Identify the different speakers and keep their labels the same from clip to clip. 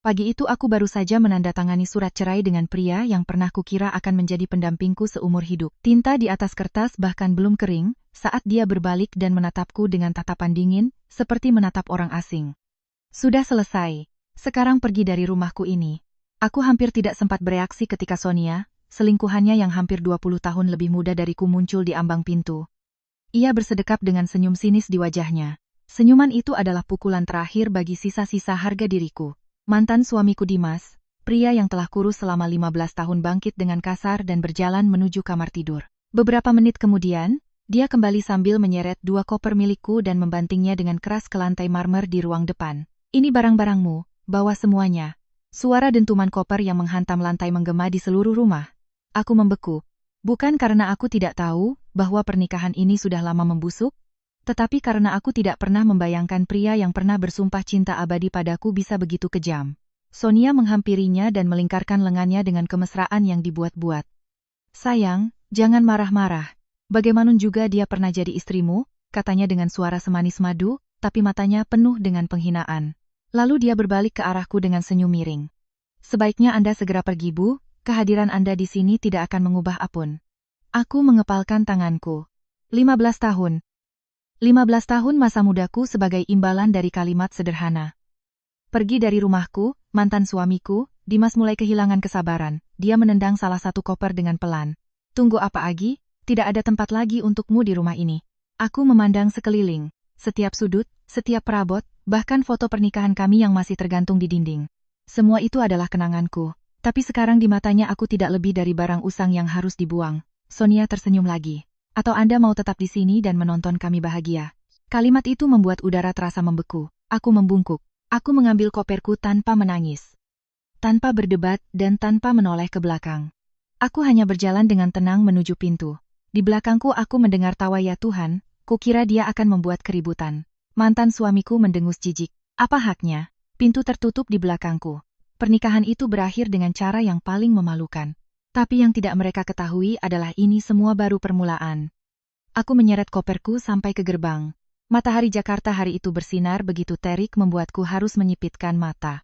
Speaker 1: Pagi itu aku baru saja menandatangani surat cerai dengan pria yang pernah kukira akan menjadi pendampingku seumur hidup. Tinta di atas kertas bahkan belum kering, saat dia berbalik dan menatapku dengan tatapan dingin, seperti menatap orang asing. Sudah selesai. Sekarang pergi dari rumahku ini. Aku hampir tidak sempat bereaksi ketika Sonia, selingkuhannya yang hampir 20 tahun lebih muda dariku muncul di ambang pintu. Ia bersedekap dengan senyum sinis di wajahnya. Senyuman itu adalah pukulan terakhir bagi sisa-sisa harga diriku. Mantan suamiku Dimas, pria yang telah kurus selama 15 tahun bangkit dengan kasar dan berjalan menuju kamar tidur. Beberapa menit kemudian, dia kembali sambil menyeret 2 koper milikku dan membantingnya dengan keras ke lantai marmer di ruang depan. Ini barang-barangmu, bawa semuanya. Suara dentuman koper yang menghantam lantai menggema di seluruh rumah. Aku membeku. Bukan karena aku tidak tahu bahwa pernikahan ini sudah lama membusuk, tetapi karena aku tidak pernah membayangkan pria yang pernah bersumpah cinta abadi padaku bisa begitu kejam. Sonia menghampirinya dan melingkarkan lengannya dengan kemesraan yang dibuat-buat. Sayang, jangan marah-marah. Bagaimanapun juga dia pernah jadi istrimu, katanya dengan suara semanis madu, tapi matanya penuh dengan penghinaan. Lalu dia berbalik ke arahku dengan senyum miring. Sebaiknya Anda segera pergi, Bu, kehadiran Anda di sini tidak akan mengubah apapun. Aku mengepalkan tanganku. 15 tahun. 15 tahun masa mudaku sebagai imbalan dari kalimat sederhana. Pergi dari rumahku, mantan suamiku, Dimas mulai kehilangan kesabaran. Dia menendang salah satu koper dengan pelan. Tunggu apa lagi? Tidak ada tempat lagi untukmu di rumah ini. Aku memandang sekeliling. Setiap sudut, setiap perabot, bahkan foto pernikahan kami yang masih tergantung di dinding. Semua itu adalah kenanganku. Tapi sekarang di matanya aku tidak lebih dari barang usang yang harus dibuang. Sonia tersenyum lagi. Atau Anda mau tetap di sini dan menonton kami bahagia? Kalimat itu membuat udara terasa membeku. Aku membungkuk. Aku mengambil koperku tanpa menangis. Tanpa berdebat dan tanpa menoleh ke belakang. Aku hanya berjalan dengan tenang menuju pintu. Di belakangku aku mendengar tawa ya Tuhan, kukira dia akan membuat keributan. Mantan suamiku mendengus jijik. Apa haknya? Pintu tertutup di belakangku. Pernikahan itu berakhir dengan cara yang paling memalukan. Tapi yang tidak mereka ketahui adalah ini semua baru permulaan. Aku menyeret koperku sampai ke gerbang. Matahari Jakarta hari itu bersinar begitu terik membuatku harus menyipitkan mata.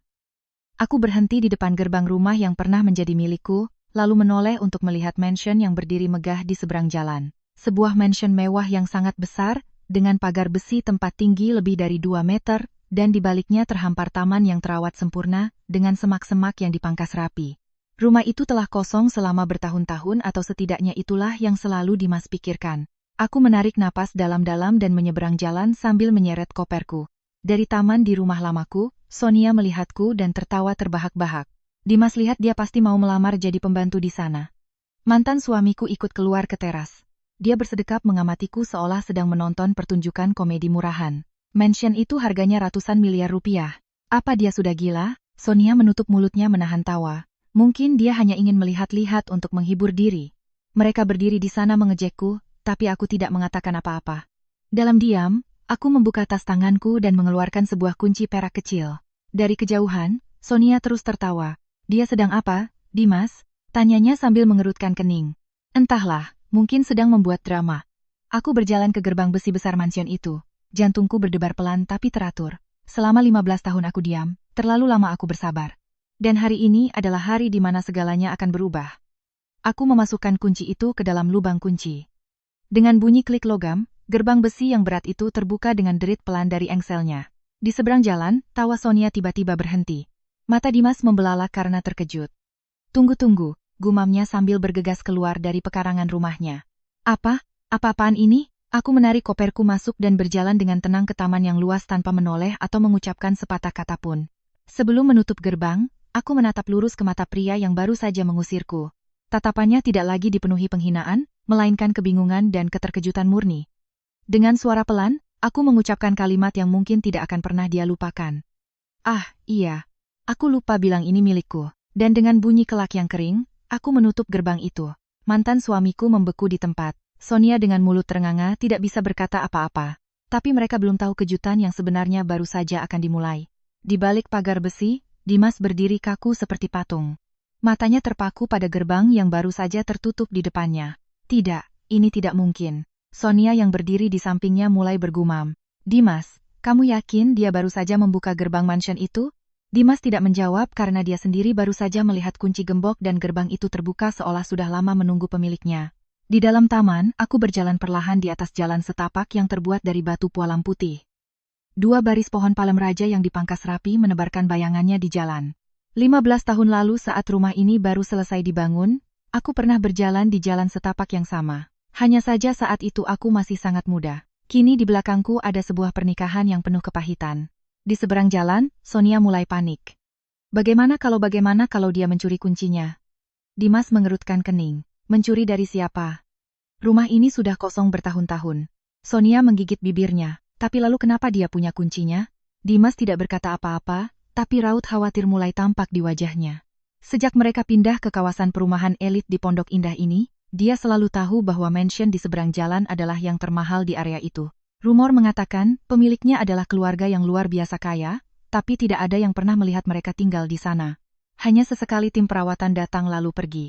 Speaker 1: Aku berhenti di depan gerbang rumah yang pernah menjadi milikku, lalu menoleh untuk melihat mansion yang berdiri megah di seberang jalan. Sebuah mansion mewah yang sangat besar, dengan pagar besi tempat tinggi lebih dari 2 meter, dan di baliknya terhampar taman yang terawat sempurna, dengan semak-semak yang dipangkas rapi. Rumah itu telah kosong selama bertahun-tahun atau setidaknya itulah yang selalu Dimas pikirkan. Aku menarik napas dalam-dalam dan menyeberang jalan sambil menyeret koperku. Dari taman di rumah lamaku, Sonia melihatku dan tertawa terbahak-bahak. Dimas lihat dia pasti mau melamar jadi pembantu di sana. Mantan suamiku ikut keluar ke teras. Dia bersedekap mengamatiku seolah sedang menonton pertunjukan komedi murahan. Mansion itu harganya ratusan miliar rupiah. Apa dia sudah gila? Sonia menutup mulutnya menahan tawa. Mungkin dia hanya ingin melihat-lihat untuk menghibur diri. Mereka berdiri di sana mengejekku, tapi aku tidak mengatakan apa-apa. Dalam diam, aku membuka tas tanganku dan mengeluarkan sebuah kunci perak kecil. Dari kejauhan, Sonia terus tertawa. Dia sedang apa, Dimas? Tanyanya sambil mengerutkan kening. Entahlah, mungkin sedang membuat drama. Aku berjalan ke gerbang besi besar mansion itu. Jantungku berdebar pelan tapi teratur. Selama 15 tahun aku diam, terlalu lama aku bersabar. Dan hari ini adalah hari di mana segalanya akan berubah. Aku memasukkan kunci itu ke dalam lubang kunci. Dengan bunyi klik logam, gerbang besi yang berat itu terbuka dengan derit pelan dari engselnya. Di seberang jalan, tawa Sonia tiba-tiba berhenti. Mata Dimas membelalak karena terkejut. Tunggu-tunggu, gumamnya sambil bergegas keluar dari pekarangan rumahnya. Apa-apaan ini? Aku menarik koperku masuk dan berjalan dengan tenang ke taman yang luas tanpa menoleh atau mengucapkan sepatah kata pun. Sebelum menutup gerbang, aku menatap lurus ke mata pria yang baru saja mengusirku. Tatapannya tidak lagi dipenuhi penghinaan, melainkan kebingungan dan keterkejutan murni. Dengan suara pelan, aku mengucapkan kalimat yang mungkin tidak akan pernah dia lupakan. Ah, iya. Aku lupa bilang ini milikku. Dan dengan bunyi kelak yang kering, aku menutup gerbang itu. Mantan suamiku membeku di tempat. Sonia dengan mulut ternganga tidak bisa berkata apa-apa. Tapi mereka belum tahu kejutan yang sebenarnya baru saja akan dimulai. Di balik pagar besi, Dimas berdiri kaku seperti patung. Matanya terpaku pada gerbang yang baru saja tertutup di depannya. Tidak, ini tidak mungkin. Sonia yang berdiri di sampingnya mulai bergumam. Dimas, kamu yakin dia baru saja membuka gerbang mansion itu? Dimas tidak menjawab karena dia sendiri baru saja melihat kunci gembok dan gerbang itu terbuka seolah sudah lama menunggu pemiliknya. Di dalam taman, aku berjalan perlahan di atas jalan setapak yang terbuat dari batu pualam putih. Dua baris pohon palem raja yang dipangkas rapi menebarkan bayangannya di jalan. 15 tahun lalu saat rumah ini baru selesai dibangun, aku pernah berjalan di jalan setapak yang sama. Hanya saja saat itu aku masih sangat muda. Kini di belakangku ada sebuah pernikahan yang penuh kepahitan. Di seberang jalan, Sonia mulai panik. Bagaimana kalau dia mencuri kuncinya? Dimas mengerutkan kening. Mencuri dari siapa? Rumah ini sudah kosong bertahun-tahun. Sonia menggigit bibirnya. Tapi lalu kenapa dia punya kuncinya? Dimas tidak berkata apa-apa, tapi raut khawatir mulai tampak di wajahnya. Sejak mereka pindah ke kawasan perumahan elit di Pondok Indah ini, dia selalu tahu bahwa mansion di seberang jalan adalah yang termahal di area itu. Rumor mengatakan, pemiliknya adalah keluarga yang luar biasa kaya, tapi tidak ada yang pernah melihat mereka tinggal di sana. Hanya sesekali tim perawatan datang lalu pergi.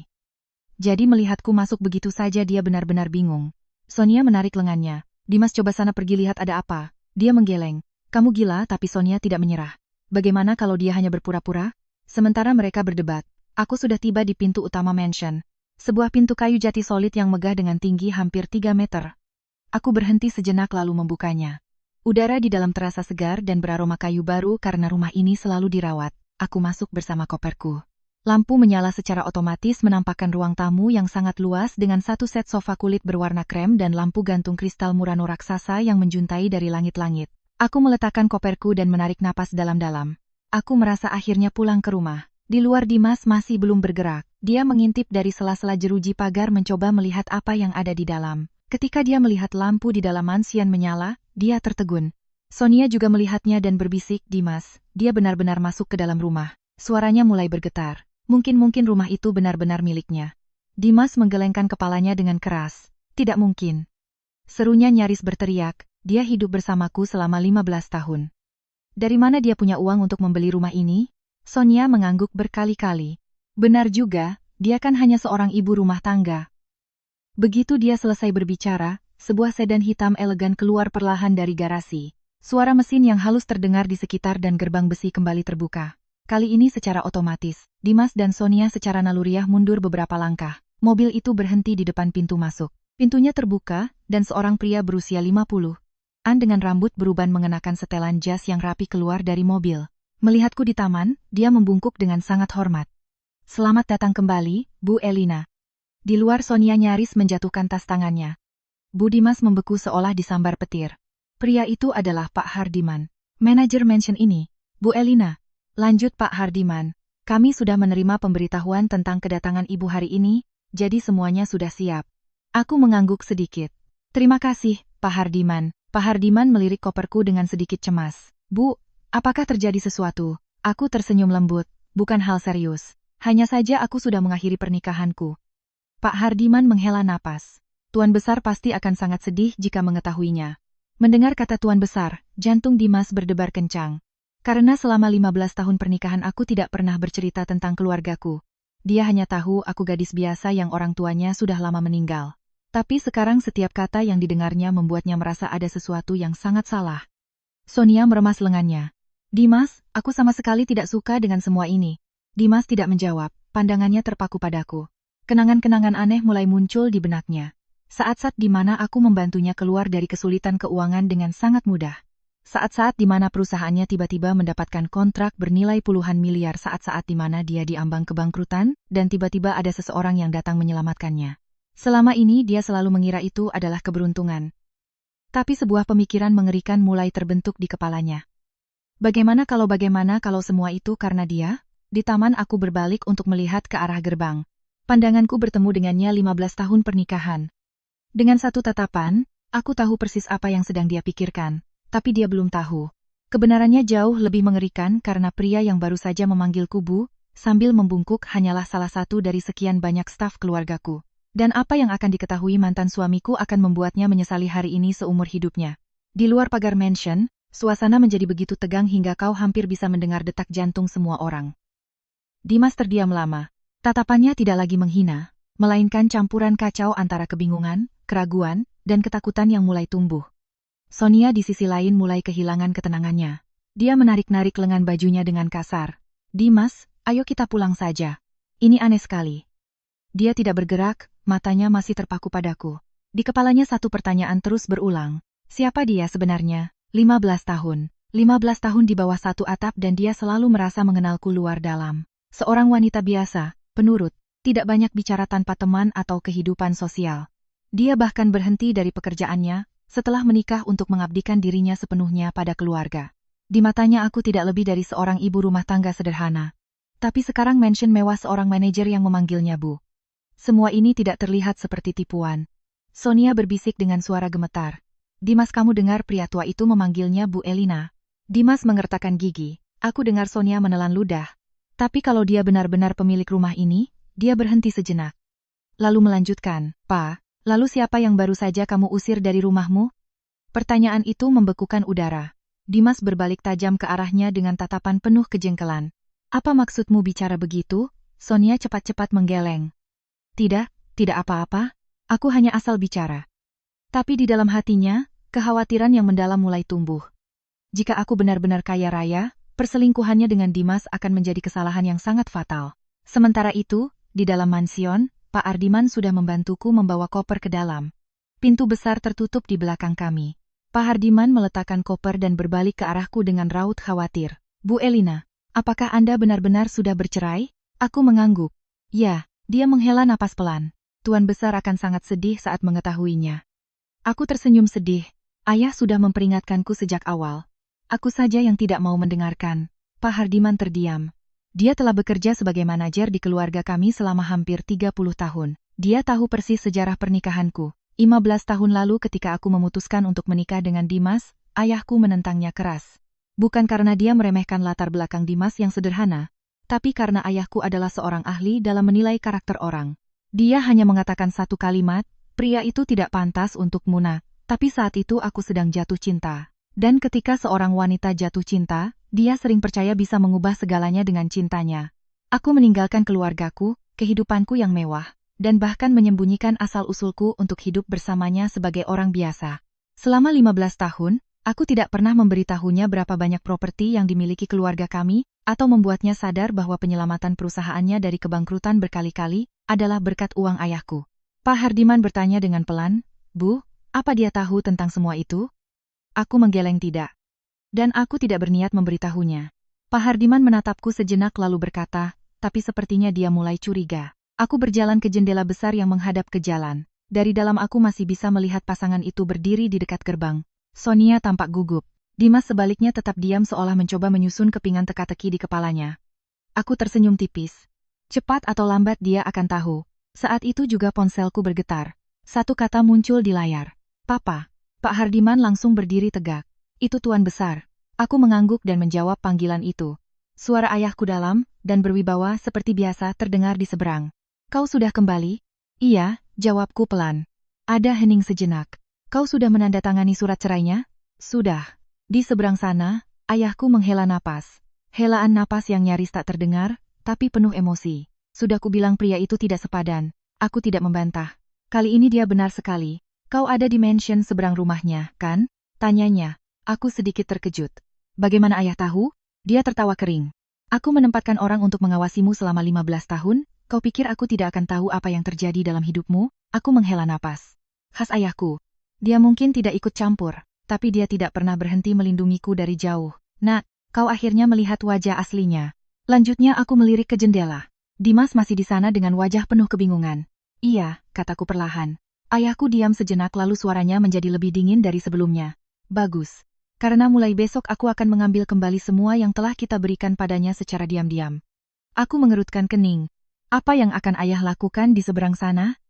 Speaker 1: Jadi melihatku masuk begitu saja dia benar-benar bingung. Sonia menarik lengannya. Dimas coba sana pergi lihat ada apa. Dia menggeleng. Kamu gila tapi Sonia tidak menyerah. Bagaimana kalau dia hanya berpura-pura? Sementara mereka berdebat, aku sudah tiba di pintu utama mansion. Sebuah pintu kayu jati solid yang megah dengan tinggi hampir 3 meter. Aku berhenti sejenak lalu membukanya. Udara di dalam terasa segar dan beraroma kayu baru karena rumah ini selalu dirawat. Aku masuk bersama koperku. Lampu menyala secara otomatis menampakkan ruang tamu yang sangat luas dengan satu set sofa kulit berwarna krem dan lampu gantung kristal Murano raksasa yang menjuntai dari langit-langit. Aku meletakkan koperku dan menarik napas dalam-dalam. Aku merasa akhirnya pulang ke rumah. Di luar Dimas masih belum bergerak. Dia mengintip dari sela-sela jeruji pagar mencoba melihat apa yang ada di dalam. Ketika dia melihat lampu di dalam mansion menyala, dia tertegun. Sonia juga melihatnya dan berbisik, Dimas, dia benar-benar masuk ke dalam rumah. Suaranya mulai bergetar. Mungkin rumah itu benar-benar miliknya. Dimas menggelengkan kepalanya dengan keras. Tidak mungkin. Serunya nyaris berteriak, dia hidup bersamaku selama 15 tahun. Dari mana dia punya uang untuk membeli rumah ini? Sonia mengangguk berkali-kali. Benar juga, dia kan hanya seorang ibu rumah tangga. Begitu dia selesai berbicara, sebuah sedan hitam elegan keluar perlahan dari garasi. Suara mesin yang halus terdengar di sekitar dan gerbang besi kembali terbuka. Kali ini secara otomatis, Dimas dan Sonia secara naluriah mundur beberapa langkah. Mobil itu berhenti di depan pintu masuk. Pintunya terbuka, dan seorang pria berusia 50-an dengan rambut beruban mengenakan setelan jas yang rapi keluar dari mobil. Melihatku di taman, dia membungkuk dengan sangat hormat. Selamat datang kembali, Bu Elina. Di luar Sonia nyaris menjatuhkan tas tangannya. Bu Dimas membeku seolah disambar petir. Pria itu adalah Pak Hardiman, manajer mansion ini. Bu Elina, lanjut Pak Hardiman. Kami sudah menerima pemberitahuan tentang kedatangan Ibu hari ini, jadi semuanya sudah siap. Aku mengangguk sedikit. Terima kasih, Pak Hardiman. Pak Hardiman melirik koperku dengan sedikit cemas. Bu, apakah terjadi sesuatu? Aku tersenyum lembut. Bukan hal serius. Hanya saja aku sudah mengakhiri pernikahanku. Pak Hardiman menghela napas. Tuan Besar pasti akan sangat sedih jika mengetahuinya. Mendengar kata Tuan Besar, jantung Dimas berdebar kencang. Karena selama 15 tahun pernikahan aku tidak pernah bercerita tentang keluargaku. Dia hanya tahu aku gadis biasa yang orang tuanya sudah lama meninggal. Tapi sekarang setiap kata yang didengarnya membuatnya merasa ada sesuatu yang sangat salah. Sonia meremas lengannya. Dimas, aku sama sekali tidak suka dengan semua ini. Dimas tidak menjawab, pandangannya terpaku padaku. Kenangan-kenangan aneh mulai muncul di benaknya. Saat-saat di mana aku membantunya keluar dari kesulitan keuangan dengan sangat mudah. Saat-saat di mana perusahaannya tiba-tiba mendapatkan kontrak bernilai puluhan miliar, saat-saat di mana dia diambang kebangkrutan, dan tiba-tiba ada seseorang yang datang menyelamatkannya. Selama ini dia selalu mengira itu adalah keberuntungan. Tapi sebuah pemikiran mengerikan mulai terbentuk di kepalanya. Bagaimana kalau semua itu karena dia? Di taman aku berbalik untuk melihat ke arah gerbang. Pandanganku bertemu dengannya 15 tahun pernikahan. Dengan satu tatapan, aku tahu persis apa yang sedang dia pikirkan. Tapi dia belum tahu. Kebenarannya jauh lebih mengerikan karena pria yang baru saja memanggilku Bu, sambil membungkuk hanyalah salah satu dari sekian banyak staf keluargaku. Dan apa yang akan diketahui mantan suamiku akan membuatnya menyesali hari ini seumur hidupnya. Di luar pagar mansion, suasana menjadi begitu tegang hingga kau hampir bisa mendengar detak jantung semua orang. Dimas terdiam lama. Tatapannya tidak lagi menghina, melainkan campuran kacau antara kebingungan, keraguan, dan ketakutan yang mulai tumbuh. Sonia di sisi lain mulai kehilangan ketenangannya. Dia menarik-narik lengan bajunya dengan kasar. Dimas, ayo kita pulang saja. Ini aneh sekali. Dia tidak bergerak, matanya masih terpaku padaku. Di kepalanya satu pertanyaan terus berulang. Siapa dia sebenarnya? 15 tahun. 15 tahun di bawah satu atap dan dia selalu merasa mengenalku luar dalam. Seorang wanita biasa, penurut, tidak banyak bicara tanpa teman atau kehidupan sosial. Dia bahkan berhenti dari pekerjaannya setelah menikah untuk mengabdikan dirinya sepenuhnya pada keluarga. Di matanya aku tidak lebih dari seorang ibu rumah tangga sederhana. Tapi sekarang mansion mewah seorang manajer yang memanggilnya Bu. Semua ini tidak terlihat seperti tipuan. Sonia berbisik dengan suara gemetar. Dimas, kamu dengar pria tua itu memanggilnya Bu Elina? Dimas mengertakkan gigi. Aku dengar Sonia menelan ludah. Tapi kalau dia benar-benar pemilik rumah ini, dia berhenti sejenak. Lalu melanjutkan, "Pa, lalu siapa yang baru saja kamu usir dari rumahmu?" Pertanyaan itu membekukan udara. Dimas berbalik tajam ke arahnya dengan tatapan penuh kejengkelan. "Apa maksudmu bicara begitu?" Sonia cepat-cepat menggeleng. Tidak apa-apa. Aku hanya asal bicara." Tapi di dalam hatinya, kekhawatiran yang mendalam mulai tumbuh. Jika aku benar-benar kaya raya, perselingkuhannya dengan Dimas akan menjadi kesalahan yang sangat fatal. Sementara itu, di dalam mansion, Pak Ardiman sudah membantuku membawa koper ke dalam. Pintu besar tertutup di belakang kami. Pak Hardiman meletakkan koper dan berbalik ke arahku dengan raut khawatir. "Bu Elina, apakah Anda benar-benar sudah bercerai?" Aku mengangguk. "Ya." Dia menghela napas pelan. Tuan besar akan sangat sedih saat mengetahuinya. Aku tersenyum sedih. Ayah sudah memperingatkanku sejak awal. Aku saja yang tidak mau mendengarkan. Pak Hardiman terdiam. Dia telah bekerja sebagai manajer di keluarga kami selama hampir 30 tahun. Dia tahu persis sejarah pernikahanku. 15 tahun lalu ketika aku memutuskan untuk menikah dengan Dimas, ayahku menentangnya keras. Bukan karena dia meremehkan latar belakang Dimas yang sederhana, tapi karena ayahku adalah seorang ahli dalam menilai karakter orang. Dia hanya mengatakan satu kalimat, "Pria itu tidak pantas untuk Muna." Tapi saat itu aku sedang jatuh cinta. Dan ketika seorang wanita jatuh cinta, dia sering percaya bisa mengubah segalanya dengan cintanya. Aku meninggalkan keluargaku, kehidupanku yang mewah, dan bahkan menyembunyikan asal-usulku untuk hidup bersamanya sebagai orang biasa. Selama 15 tahun, aku tidak pernah memberitahunya berapa banyak properti yang dimiliki keluarga kami, atau membuatnya sadar bahwa penyelamatan perusahaannya dari kebangkrutan berkali-kali adalah berkat uang ayahku. Pak Hardiman bertanya dengan pelan, "Bu, apa dia tahu tentang semua itu?" Aku menggeleng tidak. Dan aku tidak berniat memberitahunya. Pak Hardiman menatapku sejenak lalu berkata, tapi sepertinya dia mulai curiga. Aku berjalan ke jendela besar yang menghadap ke jalan. Dari dalam aku masih bisa melihat pasangan itu berdiri di dekat gerbang. Sonia tampak gugup. Dimas sebaliknya tetap diam seolah mencoba menyusun kepingan teka-teki di kepalanya. Aku tersenyum tipis. Cepat atau lambat dia akan tahu. Saat itu juga ponselku bergetar. Satu kata muncul di layar. "Papa." Pak Hardiman langsung berdiri tegak. "Itu Tuan Besar." Aku mengangguk dan menjawab panggilan itu. Suara ayahku dalam dan berwibawa seperti biasa terdengar di seberang. "Kau sudah kembali?" "Iya," jawabku pelan. Ada hening sejenak. "Kau sudah menandatangani surat cerainya?" "Sudah." Di seberang sana, ayahku menghela napas. Helaan napas yang nyaris tak terdengar, tapi penuh emosi. "Sudah kubilang pria itu tidak sepadan." Aku tidak membantah. "Kali ini dia benar sekali. Kau ada di mansion seberang rumahnya, kan?" tanyanya. Aku sedikit terkejut. "Bagaimana ayah tahu?" Dia tertawa kering. "Aku menempatkan orang untuk mengawasimu selama 15 tahun, kau pikir aku tidak akan tahu apa yang terjadi dalam hidupmu?" Aku menghela napas. Khas ayahku. Dia mungkin tidak ikut campur, tapi dia tidak pernah berhenti melindungiku dari jauh. "Nak, kau akhirnya melihat wajah aslinya." Lanjutnya aku melirik ke jendela. Dimas masih di sana dengan wajah penuh kebingungan. "Iya," kataku perlahan. Ayahku diam sejenak lalu suaranya menjadi lebih dingin dari sebelumnya. "Bagus. Karena mulai besok aku akan mengambil kembali semua yang telah kita berikan padanya secara diam-diam." Aku mengerutkan kening. Apa yang akan ayah lakukan di seberang sana?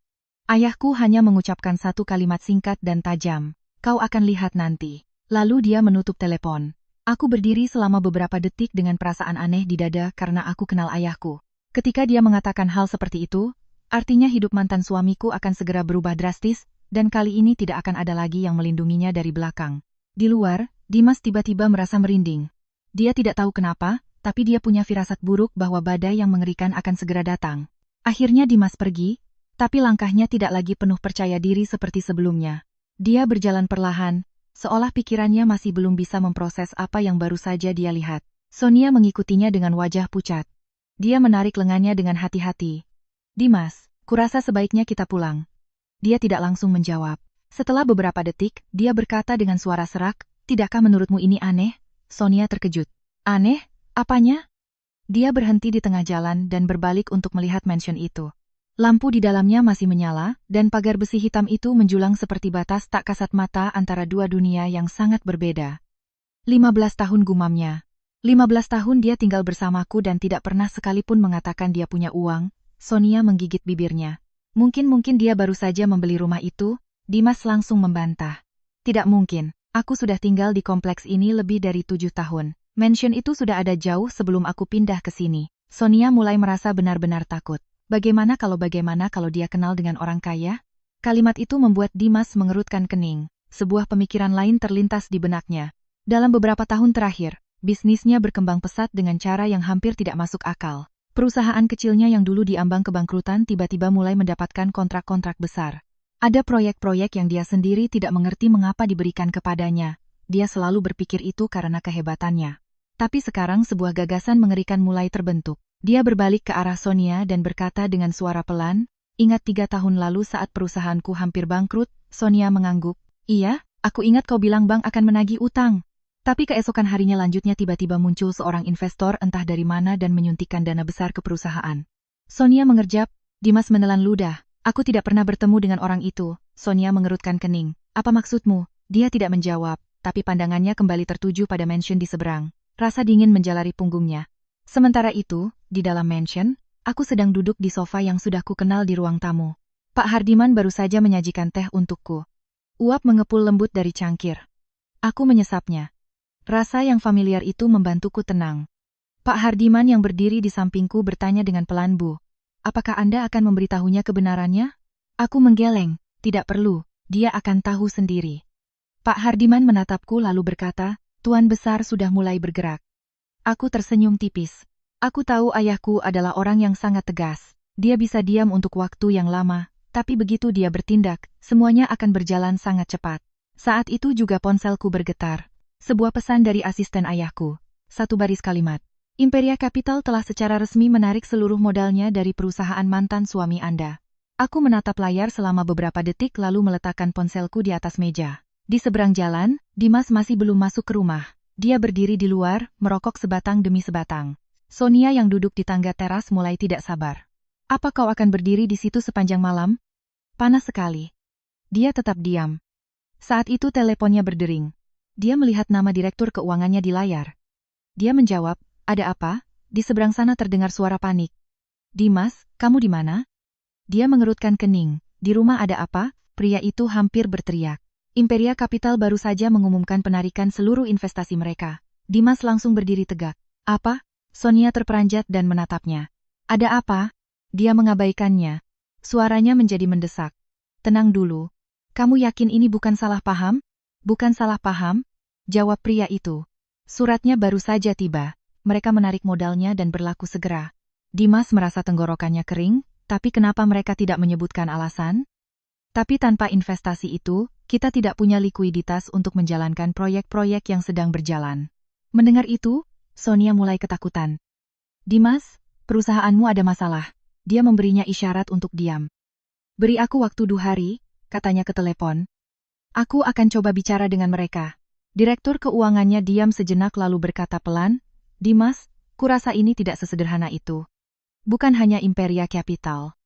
Speaker 1: Ayahku hanya mengucapkan satu kalimat singkat dan tajam. "Kau akan lihat nanti." Lalu dia menutup telepon. Aku berdiri selama beberapa detik dengan perasaan aneh di dada karena aku kenal ayahku. Ketika dia mengatakan hal seperti itu, artinya hidup mantan suamiku akan segera berubah drastis, dan kali ini tidak akan ada lagi yang melindunginya dari belakang. Di luar, Dimas tiba-tiba merasa merinding. Dia tidak tahu kenapa, tapi dia punya firasat buruk bahwa badai yang mengerikan akan segera datang. Akhirnya Dimas pergi, tapi langkahnya tidak lagi penuh percaya diri seperti sebelumnya. Dia berjalan perlahan, seolah pikirannya masih belum bisa memproses apa yang baru saja dia lihat. Sonia mengikutinya dengan wajah pucat. Dia menarik lengannya dengan hati-hati. Dimas, kurasa sebaiknya kita pulang. Dia tidak langsung menjawab. Setelah beberapa detik, dia berkata dengan suara serak, tidakkah menurutmu ini aneh? Sonia terkejut. Aneh? Apanya? Dia berhenti di tengah jalan dan berbalik untuk melihat mansion itu. Lampu di dalamnya masih menyala, dan pagar besi hitam itu menjulang seperti batas tak kasat mata antara dua dunia yang sangat berbeda. 15 tahun gumamnya. 15 tahun dia tinggal bersamaku dan tidak pernah sekalipun mengatakan dia punya uang. Sonia menggigit bibirnya. Mungkin dia baru saja membeli rumah itu. Dimas langsung membantah. Tidak mungkin, aku sudah tinggal di kompleks ini lebih dari 7 tahun. Mansion itu sudah ada jauh sebelum aku pindah ke sini. Sonia mulai merasa benar-benar takut. Bagaimana kalau dia kenal dengan orang kaya? Kalimat itu membuat Dimas mengerutkan kening. Sebuah pemikiran lain terlintas di benaknya. Dalam beberapa tahun terakhir, bisnisnya berkembang pesat dengan cara yang hampir tidak masuk akal. Perusahaan kecilnya yang dulu diambang kebangkrutan tiba-tiba mulai mendapatkan kontrak-kontrak besar. Ada proyek-proyek yang dia sendiri tidak mengerti mengapa diberikan kepadanya. Dia selalu berpikir itu karena kehebatannya. Tapi sekarang sebuah gagasan mengerikan mulai terbentuk. Dia berbalik ke arah Sonia dan berkata dengan suara pelan, ingat 3 tahun lalu saat perusahaanku hampir bangkrut? Sonia mengangguk. Iya, aku ingat kau bilang bank akan menagih utang. Tapi keesokan harinya lanjutnya tiba-tiba muncul seorang investor entah dari mana dan menyuntikkan dana besar ke perusahaan. Sonia mengerjap. Dimas menelan ludah. Aku tidak pernah bertemu dengan orang itu. Sonia mengerutkan kening. Apa maksudmu? Dia tidak menjawab, tapi pandangannya kembali tertuju pada mansion di seberang. Rasa dingin menjalari punggungnya. Sementara itu, di dalam mansion, aku sedang duduk di sofa yang sudah ku kenal di ruang tamu. Pak Hardiman baru saja menyajikan teh untukku. Uap mengepul lembut dari cangkir. Aku menyesapnya. Rasa yang familiar itu membantuku tenang. Pak Hardiman yang berdiri di sampingku bertanya dengan pelan, Bu, apakah Anda akan memberitahunya kebenarannya? Aku menggeleng, tidak perlu, dia akan tahu sendiri. Pak Hardiman menatapku lalu berkata, Tuan Besar sudah mulai bergerak. Aku tersenyum tipis. Aku tahu ayahku adalah orang yang sangat tegas. Dia bisa diam untuk waktu yang lama, tapi begitu dia bertindak, semuanya akan berjalan sangat cepat. Saat itu juga ponselku bergetar. Sebuah pesan dari asisten ayahku. Satu baris kalimat. Imperia Capital telah secara resmi menarik seluruh modalnya dari perusahaan mantan suami Anda. Aku menatap layar selama beberapa detik lalu meletakkan ponselku di atas meja. Di seberang jalan, Dimas masih belum masuk ke rumah. Dia berdiri di luar, merokok sebatang demi sebatang. Sonia yang duduk di tangga teras mulai tidak sabar. Apa kau akan berdiri di situ sepanjang malam? Panas sekali. Dia tetap diam. Saat itu teleponnya berdering. Dia melihat nama direktur keuangannya di layar. Dia menjawab, ada apa? Di seberang sana terdengar suara panik. Dimas, kamu di mana? Dia mengerutkan kening. Di rumah ada apa? Pria itu hampir berteriak. Imperia Capital baru saja mengumumkan penarikan seluruh investasi mereka. Dimas langsung berdiri tegak. Apa? Sonia terperanjat dan menatapnya. Ada apa? Dia mengabaikannya. Suaranya menjadi mendesak. Tenang dulu. Kamu yakin ini bukan salah paham? Bukan salah paham? Jawab pria itu. Suratnya baru saja tiba. Mereka menarik modalnya dan berlaku segera. Dimas merasa tenggorokannya kering, tapi kenapa mereka tidak menyebutkan alasan? Tapi tanpa investasi itu, kita tidak punya likuiditas untuk menjalankan proyek-proyek yang sedang berjalan. Mendengar itu, Sonia mulai ketakutan. Dimas, perusahaanmu ada masalah. Dia memberinya isyarat untuk diam. Beri aku waktu 2 hari, katanya ke telepon. Aku akan coba bicara dengan mereka. Direktur keuangannya diam sejenak lalu berkata pelan, Dimas, kurasa ini tidak sesederhana itu. Bukan hanya Imperia Capital.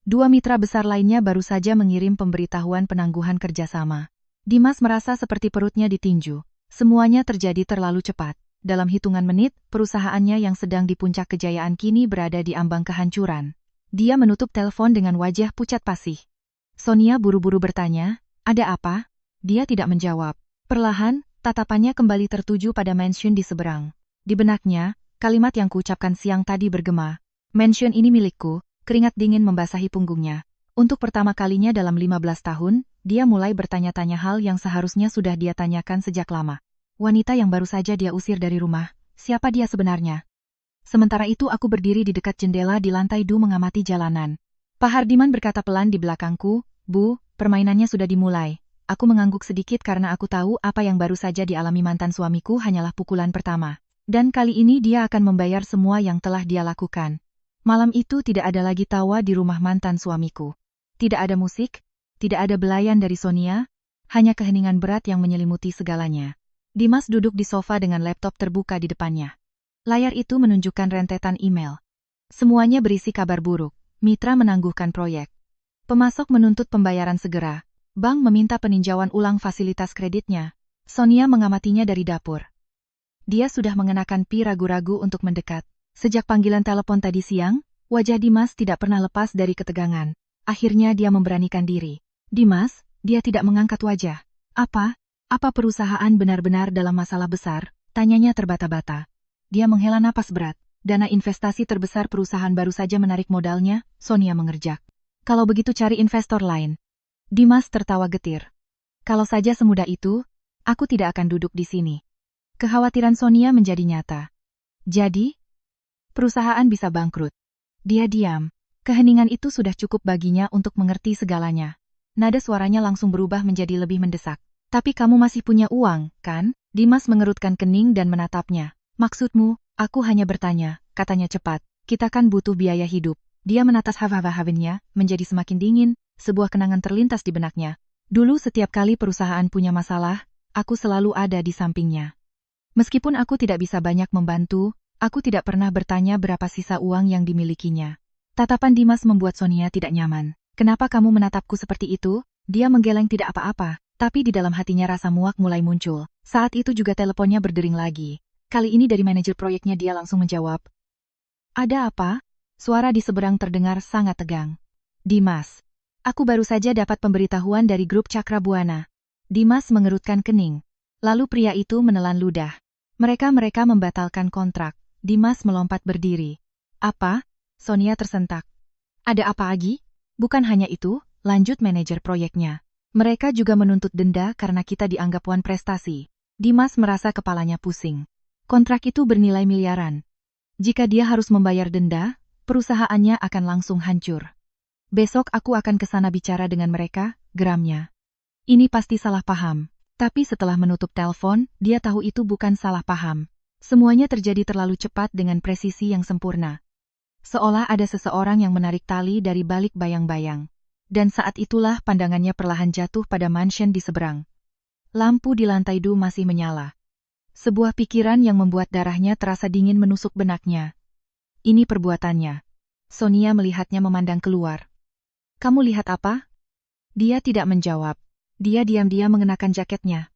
Speaker 1: 2 mitra besar lainnya baru saja mengirim pemberitahuan penangguhan kerjasama. Dimas merasa seperti perutnya ditinju. Semuanya terjadi terlalu cepat. Dalam hitungan menit, perusahaannya yang sedang di puncak kejayaan kini berada di ambang kehancuran. Dia menutup telepon dengan wajah pucat pasih. Sonia buru-buru bertanya, ada apa? Dia tidak menjawab. Perlahan, tatapannya kembali tertuju pada mansion di seberang. Di benaknya, kalimat yang kuucapkan siang tadi bergema. Mansion ini milikku, keringat dingin membasahi punggungnya. Untuk pertama kalinya dalam 15 tahun, dia mulai bertanya-tanya hal yang seharusnya sudah dia tanyakan sejak lama. Wanita yang baru saja dia usir dari rumah, siapa dia sebenarnya? Sementara itu aku berdiri di dekat jendela di lantai 2 mengamati jalanan. Pak Hardiman berkata pelan di belakangku, Bu, permainannya sudah dimulai. Aku mengangguk sedikit karena aku tahu apa yang baru saja dialami mantan suamiku hanyalah pukulan pertama. Dan kali ini dia akan membayar semua yang telah dia lakukan. Malam itu tidak ada lagi tawa di rumah mantan suamiku. Tidak ada musik, tidak ada belayan dari Sonia, hanya keheningan berat yang menyelimuti segalanya. Dimas duduk di sofa dengan laptop terbuka di depannya. Layar itu menunjukkan rentetan email. Semuanya berisi kabar buruk. Mitra menangguhkan proyek. Pemasok menuntut pembayaran segera. Bank meminta peninjauan ulang fasilitas kreditnya. Sonia mengamatinya dari dapur. Dia sudah mengenakan pi ragu-ragu untuk mendekat. Sejak panggilan telepon tadi siang, wajah Dimas tidak pernah lepas dari ketegangan. Akhirnya dia memberanikan diri. Dimas, dia tidak mengangkat wajah. Apa? Apa perusahaan benar-benar dalam masalah besar? Tanyanya terbata-bata. Dia menghela napas berat. Dana investasi terbesar perusahaan baru saja menarik modalnya, Sonia mengerjak. Kalau begitu cari investor lain. Dimas tertawa getir. Kalau saja semudah itu, aku tidak akan duduk di sini. Kekhawatiran Sonia menjadi nyata. Jadi, perusahaan bisa bangkrut. Dia diam. Keheningan itu sudah cukup baginya untuk mengerti segalanya. Nada suaranya langsung berubah menjadi lebih mendesak. Tapi kamu masih punya uang, kan? Dimas mengerutkan kening dan menatapnya. Maksudmu, aku hanya bertanya, katanya cepat. Kita kan butuh biaya hidup. Dia menatas hawa-hawanya, menjadi semakin dingin, sebuah kenangan terlintas di benaknya. Dulu setiap kali perusahaan punya masalah, aku selalu ada di sampingnya. Meskipun aku tidak bisa banyak membantu, aku tidak pernah bertanya berapa sisa uang yang dimilikinya. Tatapan Dimas membuat Sonia tidak nyaman. Kenapa kamu menatapku seperti itu? Dia menggeleng tidak apa-apa. Tapi di dalam hatinya rasa muak mulai muncul. Saat itu juga teleponnya berdering lagi. Kali ini dari manajer proyeknya dia langsung menjawab. Ada apa? Suara di seberang terdengar sangat tegang. Dimas. Aku baru saja dapat pemberitahuan dari grup Cakrabuana. Dimas mengerutkan kening. Lalu pria itu menelan ludah. Mereka membatalkan kontrak. Dimas melompat berdiri. Apa? Sonia tersentak. Ada apa lagi? Bukan hanya itu, lanjut manajer proyeknya. Mereka juga menuntut denda karena kita dianggap wan prestasi. Dimas merasa kepalanya pusing. Kontrak itu bernilai miliaran. Jika dia harus membayar denda, perusahaannya akan langsung hancur. Besok aku akan ke sana bicara dengan mereka, geramnya. Ini pasti salah paham. Tapi setelah menutup telepon, dia tahu itu bukan salah paham. Semuanya terjadi terlalu cepat dengan presisi yang sempurna. Seolah ada seseorang yang menarik tali dari balik bayang-bayang. Dan saat itulah pandangannya perlahan jatuh pada mansion di seberang. Lampu di lantai 2 masih menyala. Sebuah pikiran yang membuat darahnya terasa dingin menusuk benaknya. Ini perbuatannya. Sonia melihatnya memandang keluar. Kamu lihat apa? Dia tidak menjawab. Dia diam-diam mengenakan jaketnya.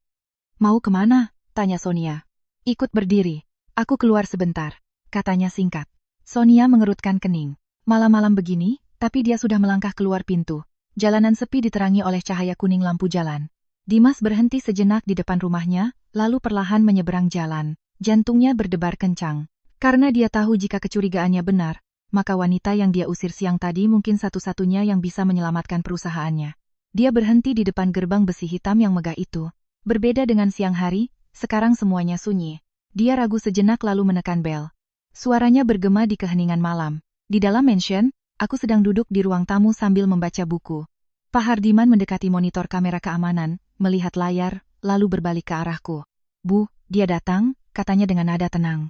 Speaker 1: Mau kemana? Tanya Sonia. Ikut berdiri. Aku keluar sebentar. Katanya singkat. Sonia mengerutkan kening. Malam-malam begini, tapi dia sudah melangkah keluar pintu. Jalanan sepi diterangi oleh cahaya kuning lampu jalan. Dimas berhenti sejenak di depan rumahnya, lalu perlahan menyeberang jalan. Jantungnya berdebar kencang. Karena dia tahu jika kecurigaannya benar, maka wanita yang dia usir siang tadi mungkin satu-satunya yang bisa menyelamatkan perusahaannya. Dia berhenti di depan gerbang besi hitam yang megah itu. Berbeda dengan siang hari, sekarang semuanya sunyi. Dia ragu sejenak lalu menekan bel. Suaranya bergema di keheningan malam. Di dalam mansion, aku sedang duduk di ruang tamu sambil membaca buku. Pak Hardiman mendekati monitor kamera keamanan, melihat layar, lalu berbalik ke arahku. Bu, dia datang, katanya dengan nada tenang.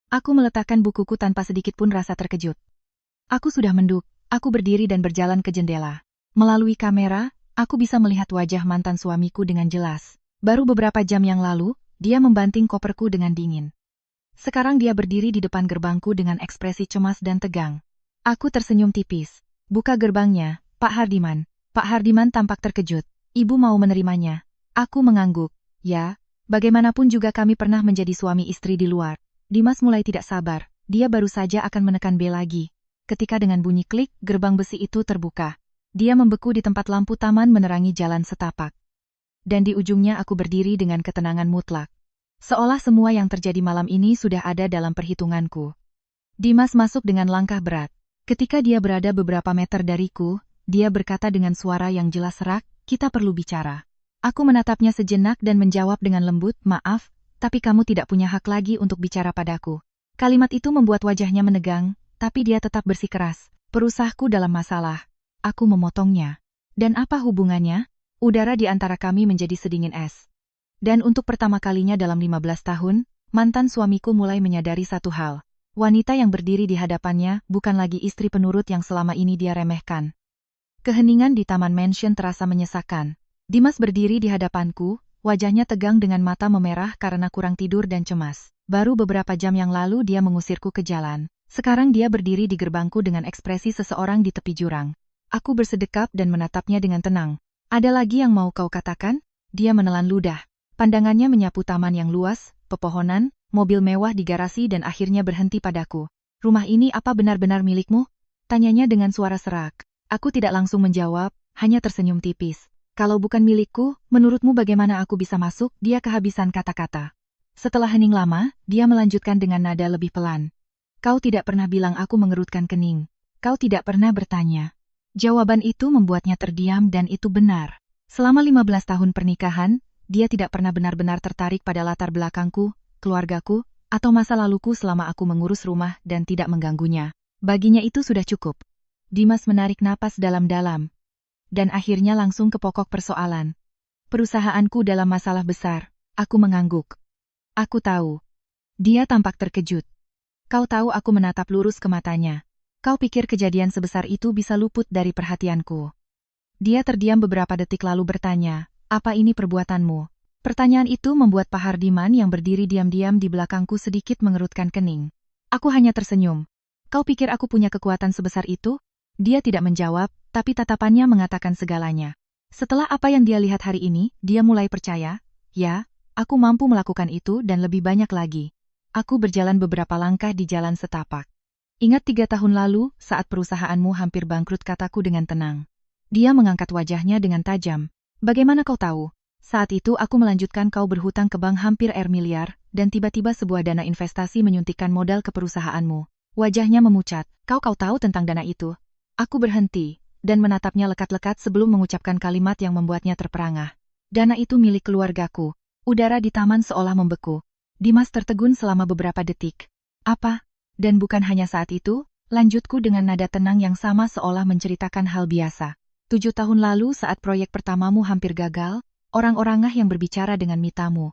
Speaker 1: Aku meletakkan bukuku tanpa sedikit pun rasa terkejut. Aku sudah menduk, aku berdiri dan berjalan ke jendela. Melalui kamera, aku bisa melihat wajah mantan suamiku dengan jelas. Baru beberapa jam yang lalu, dia membanting koperku dengan dingin. Sekarang dia berdiri di depan gerbangku dengan ekspresi cemas dan tegang. Aku tersenyum tipis. Buka gerbangnya, Pak Hardiman. Pak Hardiman tampak terkejut. Ibu mau menerimanya. Aku mengangguk. Ya, bagaimanapun juga kami pernah menjadi suami istri di luar. Dimas mulai tidak sabar. Dia baru saja akan menekan bel lagi. Ketika dengan bunyi klik, gerbang besi itu terbuka. Dia membeku di tempat lampu taman menerangi jalan setapak. Dan di ujungnya aku berdiri dengan ketenangan mutlak. Seolah semua yang terjadi malam ini sudah ada dalam perhitunganku. Dimas masuk dengan langkah berat. Ketika dia berada beberapa meter dariku, dia berkata dengan suara yang jelas serak, kita perlu bicara. Aku menatapnya sejenak dan menjawab dengan lembut, maaf, tapi kamu tidak punya hak lagi untuk bicara padaku. Kalimat itu membuat wajahnya menegang, tapi dia tetap bersikeras. Perusahaanku dalam masalah. Aku memotongnya. Dan apa hubungannya? Udara di antara kami menjadi sedingin es. Dan untuk pertama kalinya dalam 15 tahun, mantan suamiku mulai menyadari satu hal. Wanita yang berdiri di hadapannya bukan lagi istri penurut yang selama ini dia remehkan. Keheningan di taman mansion terasa menyesakan. Dimas berdiri di hadapanku, wajahnya tegang dengan mata memerah karena kurang tidur dan cemas. Baru beberapa jam yang lalu dia mengusirku ke jalan. Sekarang dia berdiri di gerbangku dengan ekspresi seseorang di tepi jurang. Aku bersedekap dan menatapnya dengan tenang. Ada lagi yang mau kau katakan? Dia menelan ludah. Pandangannya menyapu taman yang luas, pepohonan, mobil mewah di garasi dan akhirnya berhenti padaku. Rumah ini apa benar-benar milikmu? Tanyanya dengan suara serak. Aku tidak langsung menjawab, hanya tersenyum tipis. Kalau bukan milikku, menurutmu bagaimana aku bisa masuk? Dia kehabisan kata-kata. Setelah hening lama, dia melanjutkan dengan nada lebih pelan. Kau tidak pernah bilang aku mengerutkan kening. Kau tidak pernah bertanya. Jawaban itu membuatnya terdiam dan itu benar. Selama 15 tahun pernikahan, dia tidak pernah benar-benar tertarik pada latar belakangku, keluargaku, atau masa laluku selama aku mengurus rumah dan tidak mengganggunya. Baginya itu sudah cukup. Dimas menarik napas dalam-dalam. Dan akhirnya langsung ke pokok persoalan. Perusahaanku dalam masalah besar. Aku mengangguk. Aku tahu. Dia tampak terkejut. Kau tahu aku menatap lurus ke matanya. Kau pikir kejadian sebesar itu bisa luput dari perhatianku. Dia terdiam beberapa detik lalu bertanya, apa ini perbuatanmu? Pertanyaan itu membuat Pak Hardiman yang berdiri diam-diam di belakangku sedikit mengerutkan kening. Aku hanya tersenyum. Kau pikir aku punya kekuatan sebesar itu? Dia tidak menjawab, tapi tatapannya mengatakan segalanya. Setelah apa yang dia lihat hari ini, dia mulai percaya, ya, aku mampu melakukan itu dan lebih banyak lagi. Aku berjalan beberapa langkah di jalan setapak. Ingat 3 tahun lalu, saat perusahaanmu hampir bangkrut, kataku dengan tenang. Dia mengangkat wajahnya dengan tajam. Bagaimana kau tahu? Saat itu aku melanjutkan kau berhutang ke bank hampir miliar, dan tiba-tiba sebuah dana investasi menyuntikkan modal ke perusahaanmu. Wajahnya memucat. Kau tahu tentang dana itu? Aku berhenti, dan menatapnya lekat-lekat sebelum mengucapkan kalimat yang membuatnya terperangah. Dana itu milik keluargaku. Udara di taman seolah membeku. Dimas tertegun selama beberapa detik. Apa? Dan bukan hanya saat itu, lanjutku dengan nada tenang yang sama seolah menceritakan hal biasa. 7 tahun lalu saat proyek pertamamu hampir gagal, orang-orangah yang berbicara dengan mitamu.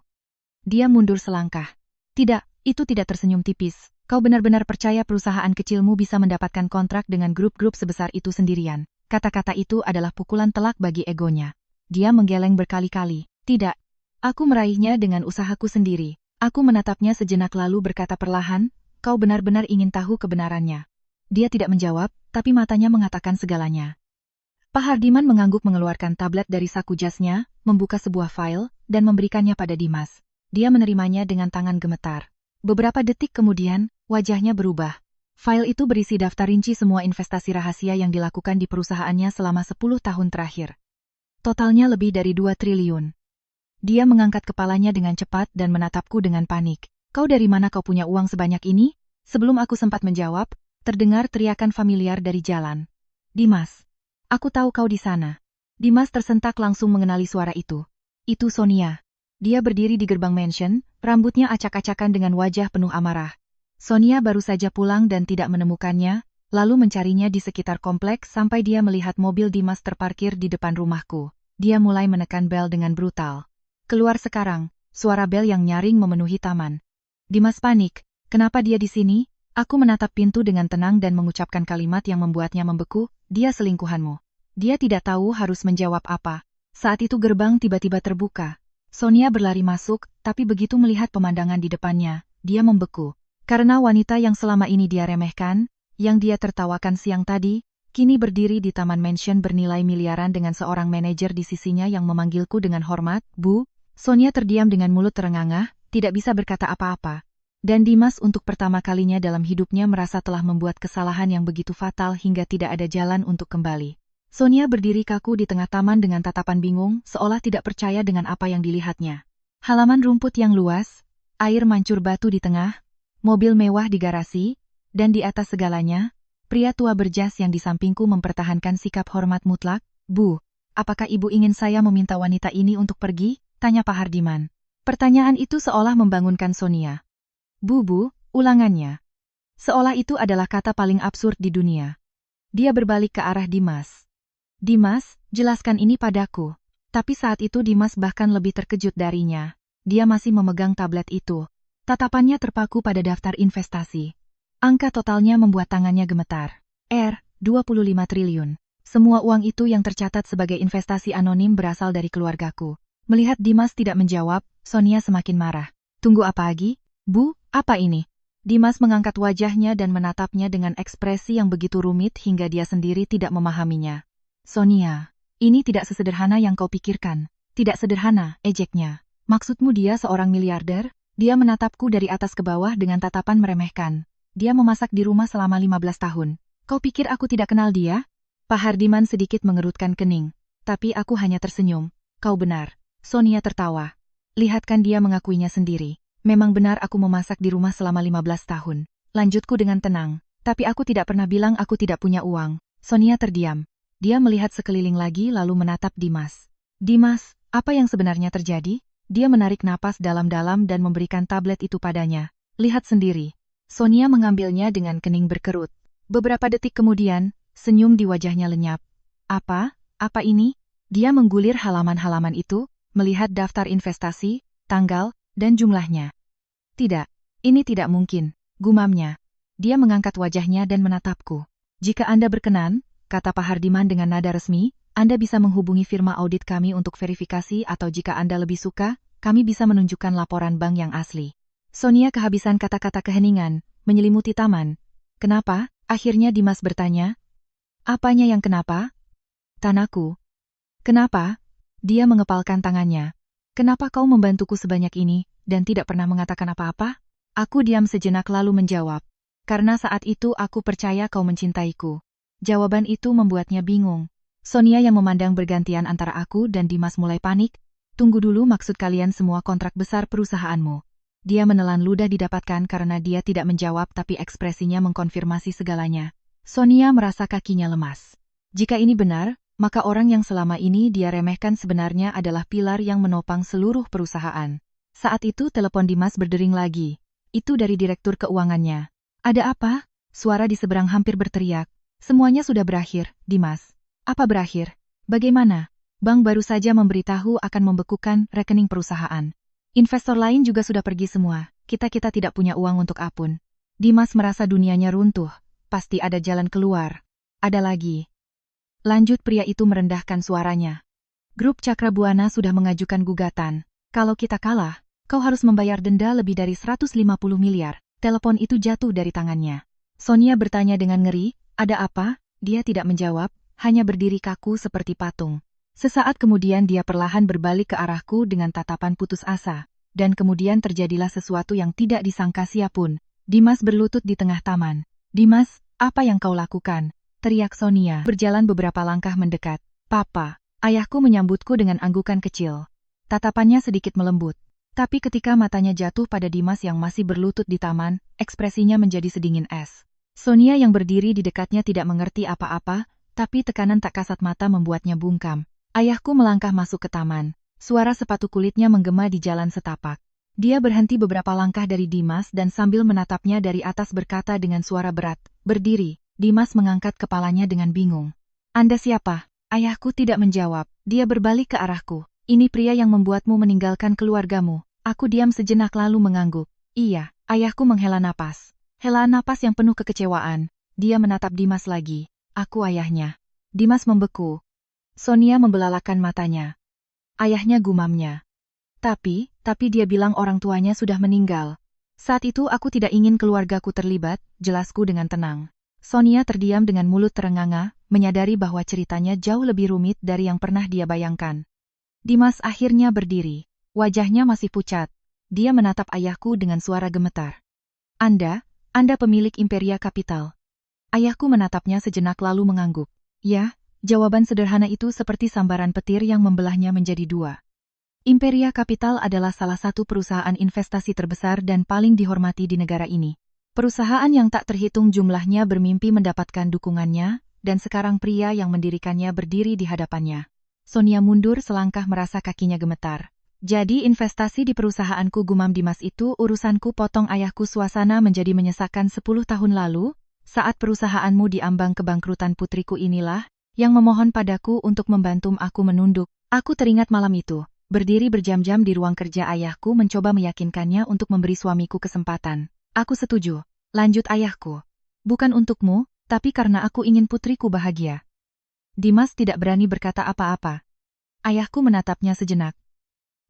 Speaker 1: Dia mundur selangkah. Tidak, itu tidak. Tersenyum tipis. Kau benar-benar percaya perusahaan kecilmu bisa mendapatkan kontrak dengan grup-grup sebesar itu sendirian. Kata-kata itu adalah pukulan telak bagi egonya. Dia menggeleng berkali-kali. Tidak. Aku meraihnya dengan usahaku sendiri. Aku menatapnya sejenak lalu berkata perlahan, kau benar-benar ingin tahu kebenarannya. Dia tidak menjawab, tapi matanya mengatakan segalanya. Pak Hardiman mengangguk mengeluarkan tablet dari saku jasnya, membuka sebuah file, dan memberikannya pada Dimas. Dia menerimanya dengan tangan gemetar. Beberapa detik kemudian, wajahnya berubah. File itu berisi daftar rinci semua investasi rahasia yang dilakukan di perusahaannya selama 10 tahun terakhir. Totalnya lebih dari 2 triliun. Dia mengangkat kepalanya dengan cepat dan menatapku dengan panik. Kau dari mana kau punya uang sebanyak ini? Sebelum aku sempat menjawab, terdengar teriakan familiar dari jalan. Dimas, aku tahu kau di sana. Dimas tersentak langsung mengenali suara itu. Itu Sonia. Dia berdiri di gerbang mansion, rambutnya acak-acakan dengan wajah penuh amarah. Sonia baru saja pulang dan tidak menemukannya, lalu mencarinya di sekitar kompleks sampai dia melihat mobil Dimas terparkir di depan rumahku. Dia mulai menekan bel dengan brutal. Keluar sekarang, suara bel yang nyaring memenuhi taman. Dimas panik. Kenapa dia di sini? Aku menatap pintu dengan tenang dan mengucapkan kalimat yang membuatnya membeku, dia selingkuhanmu. Dia tidak tahu harus menjawab apa. Saat itu gerbang tiba-tiba terbuka. Sonia berlari masuk, tapi begitu melihat pemandangan di depannya, dia membeku. Karena wanita yang selama ini dia remehkan, yang dia tertawakan siang tadi, kini berdiri di taman mansion bernilai miliaran dengan seorang manajer di sisinya yang memanggilku dengan hormat, Bu. Sonia terdiam dengan mulut terengah-engah, tidak bisa berkata apa-apa. Dan Dimas untuk pertama kalinya dalam hidupnya merasa telah membuat kesalahan yang begitu fatal hingga tidak ada jalan untuk kembali. Sonia berdiri kaku di tengah taman dengan tatapan bingung, seolah tidak percaya dengan apa yang dilihatnya. Halaman rumput yang luas, air mancur batu di tengah, mobil mewah di garasi, dan di atas segalanya, pria tua berjas yang di sampingku mempertahankan sikap hormat mutlak. Bu, apakah ibu ingin saya meminta wanita ini untuk pergi? Tanya Pak Hardiman. Pertanyaan itu seolah membangunkan Sonia. Bu, ulangannya. Seolah itu adalah kata paling absurd di dunia. Dia berbalik ke arah Dimas. Dimas, jelaskan ini padaku. Tapi saat itu Dimas bahkan lebih terkejut darinya. Dia masih memegang tablet itu. Tatapannya terpaku pada daftar investasi. Angka totalnya membuat tangannya gemetar. 25 triliun. Semua uang itu yang tercatat sebagai investasi anonim berasal dari keluargaku. Melihat Dimas tidak menjawab, Sonia semakin marah. Tunggu apa lagi? Bu, apa ini? Dimas mengangkat wajahnya dan menatapnya dengan ekspresi yang begitu rumit hingga dia sendiri tidak memahaminya. Sonia, ini tidak sesederhana yang kau pikirkan. Tidak sederhana, ejeknya. Maksudmu dia seorang miliarder? Dia menatapku dari atas ke bawah dengan tatapan meremehkan. Dia memasak di rumah selama 15 tahun. Kau pikir aku tidak kenal dia? Pak Hardiman sedikit mengerutkan kening. Tapi aku hanya tersenyum. Kau benar. Sonia tertawa. Lihatkan dia mengakuinya sendiri. Memang benar aku memasak di rumah selama 15 tahun. Lanjutku dengan tenang. Tapi aku tidak pernah bilang aku tidak punya uang. Sonia terdiam. Dia melihat sekeliling lagi lalu menatap Dimas. Dimas, apa yang sebenarnya terjadi? Dia menarik napas dalam-dalam dan memberikan tablet itu padanya. Lihat sendiri. Sonia mengambilnya dengan kening berkerut. Beberapa detik kemudian, senyum di wajahnya lenyap. Apa? Apa ini? Dia menggulir halaman-halaman itu, melihat daftar investasi, tanggal, dan jumlahnya. Tidak, ini tidak mungkin, gumamnya. Dia mengangkat wajahnya dan menatapku. Jika Anda berkenan, kata Pak Hardiman dengan nada resmi, Anda bisa menghubungi firma audit kami untuk verifikasi atau jika Anda lebih suka, kami bisa menunjukkan laporan bank yang asli. Sonia kehabisan kata-kata keheningan, menyelimuti taman. Kenapa? Akhirnya Dimas bertanya. Apanya yang kenapa? Tanahku. Kenapa? Dia mengepalkan tangannya. Kenapa kau membantuku sebanyak ini, dan tidak pernah mengatakan apa-apa? Aku diam sejenak lalu menjawab. Karena saat itu aku percaya kau mencintaiku. Jawaban itu membuatnya bingung. Sonia yang memandang bergantian antara aku dan Dimas mulai panik. Tunggu dulu, maksud kalian semua kontrak besar perusahaanmu. Dia menelan ludah didapatkan karena dia tidak menjawab tapi ekspresinya mengkonfirmasi segalanya. Sonia merasa kakinya lemas. Jika ini benar, maka orang yang selama ini dia remehkan sebenarnya adalah pilar yang menopang seluruh perusahaan. Saat itu telepon Dimas berdering lagi. Itu dari direktur keuangannya. Ada apa? Suara di seberang hampir berteriak. Semuanya sudah berakhir, Dimas. Apa berakhir? Bagaimana? Bank baru saja memberitahu akan membekukan rekening perusahaan. Investor lain juga sudah pergi semua. Kita tidak punya uang untuk apun. Dimas merasa dunianya runtuh. Pasti ada jalan keluar. Ada lagi. Lanjut pria itu merendahkan suaranya. Grup Cakrabuana sudah mengajukan gugatan. Kalau kita kalah, kau harus membayar denda lebih dari 150 miliar. Telepon itu jatuh dari tangannya. Sonia bertanya dengan ngeri, ada apa? Dia tidak menjawab, hanya berdiri kaku seperti patung. Sesaat kemudian dia perlahan berbalik ke arahku dengan tatapan putus asa. Dan kemudian terjadilah sesuatu yang tidak disangka siapun. Dimas berlutut di tengah taman. Dimas, apa yang kau lakukan? Teriak Sonia. Berjalan beberapa langkah mendekat. Papa, ayahku menyambutku dengan anggukan kecil. Tatapannya sedikit melembut. Tapi ketika matanya jatuh pada Dimas yang masih berlutut di taman, ekspresinya menjadi sedingin es. Sonia yang berdiri di dekatnya tidak mengerti apa-apa, tapi tekanan tak kasat mata membuatnya bungkam. Ayahku melangkah masuk ke taman. Suara sepatu kulitnya menggema di jalan setapak. Dia berhenti beberapa langkah dari Dimas dan sambil menatapnya dari atas berkata dengan suara berat, berdiri. Dimas mengangkat kepalanya dengan bingung. Anda siapa? Ayahku tidak menjawab. Dia berbalik ke arahku. Ini pria yang membuatmu meninggalkan keluargamu. Aku diam sejenak lalu mengangguk. Iya, ayahku menghela napas. Helaan napas yang penuh kekecewaan. Dia menatap Dimas lagi. Aku ayahnya. Dimas membeku. Sonia membelalakan matanya. Ayahnya, gumamnya. Tapi dia bilang orang tuanya sudah meninggal. Saat itu aku tidak ingin keluargaku terlibat, jelasku dengan tenang. Sonia terdiam dengan mulut terenganga, menyadari bahwa ceritanya jauh lebih rumit dari yang pernah dia bayangkan. Dimas akhirnya berdiri. Wajahnya masih pucat. Dia menatap ayahku dengan suara gemetar. Anda pemilik Imperia Capital. Ayahku menatapnya sejenak lalu mengangguk. Ya, jawaban sederhana itu seperti sambaran petir yang membelahnya menjadi dua. Imperia Capital adalah salah satu perusahaan investasi terbesar dan paling dihormati di negara ini. Perusahaan yang tak terhitung jumlahnya bermimpi mendapatkan dukungannya, dan sekarang pria yang mendirikannya berdiri di hadapannya. Sonia mundur selangkah merasa kakinya gemetar. Jadi investasi di perusahaanku, gumam Dimas, itu urusanku, potong ayahku. Suasana menjadi menyesakan. 10 tahun lalu, saat perusahaanmu diambang kebangkrutan, putriku inilah yang memohon padaku untuk membantu aku menunduk Aku teringat malam itu, berdiri berjam-jam di ruang kerja ayahku mencoba meyakinkannya untuk memberi suamiku kesempatan. Aku setuju, lanjut ayahku. Bukan untukmu, tapi karena aku ingin putriku bahagia. Dimas tidak berani berkata apa-apa. Ayahku menatapnya sejenak.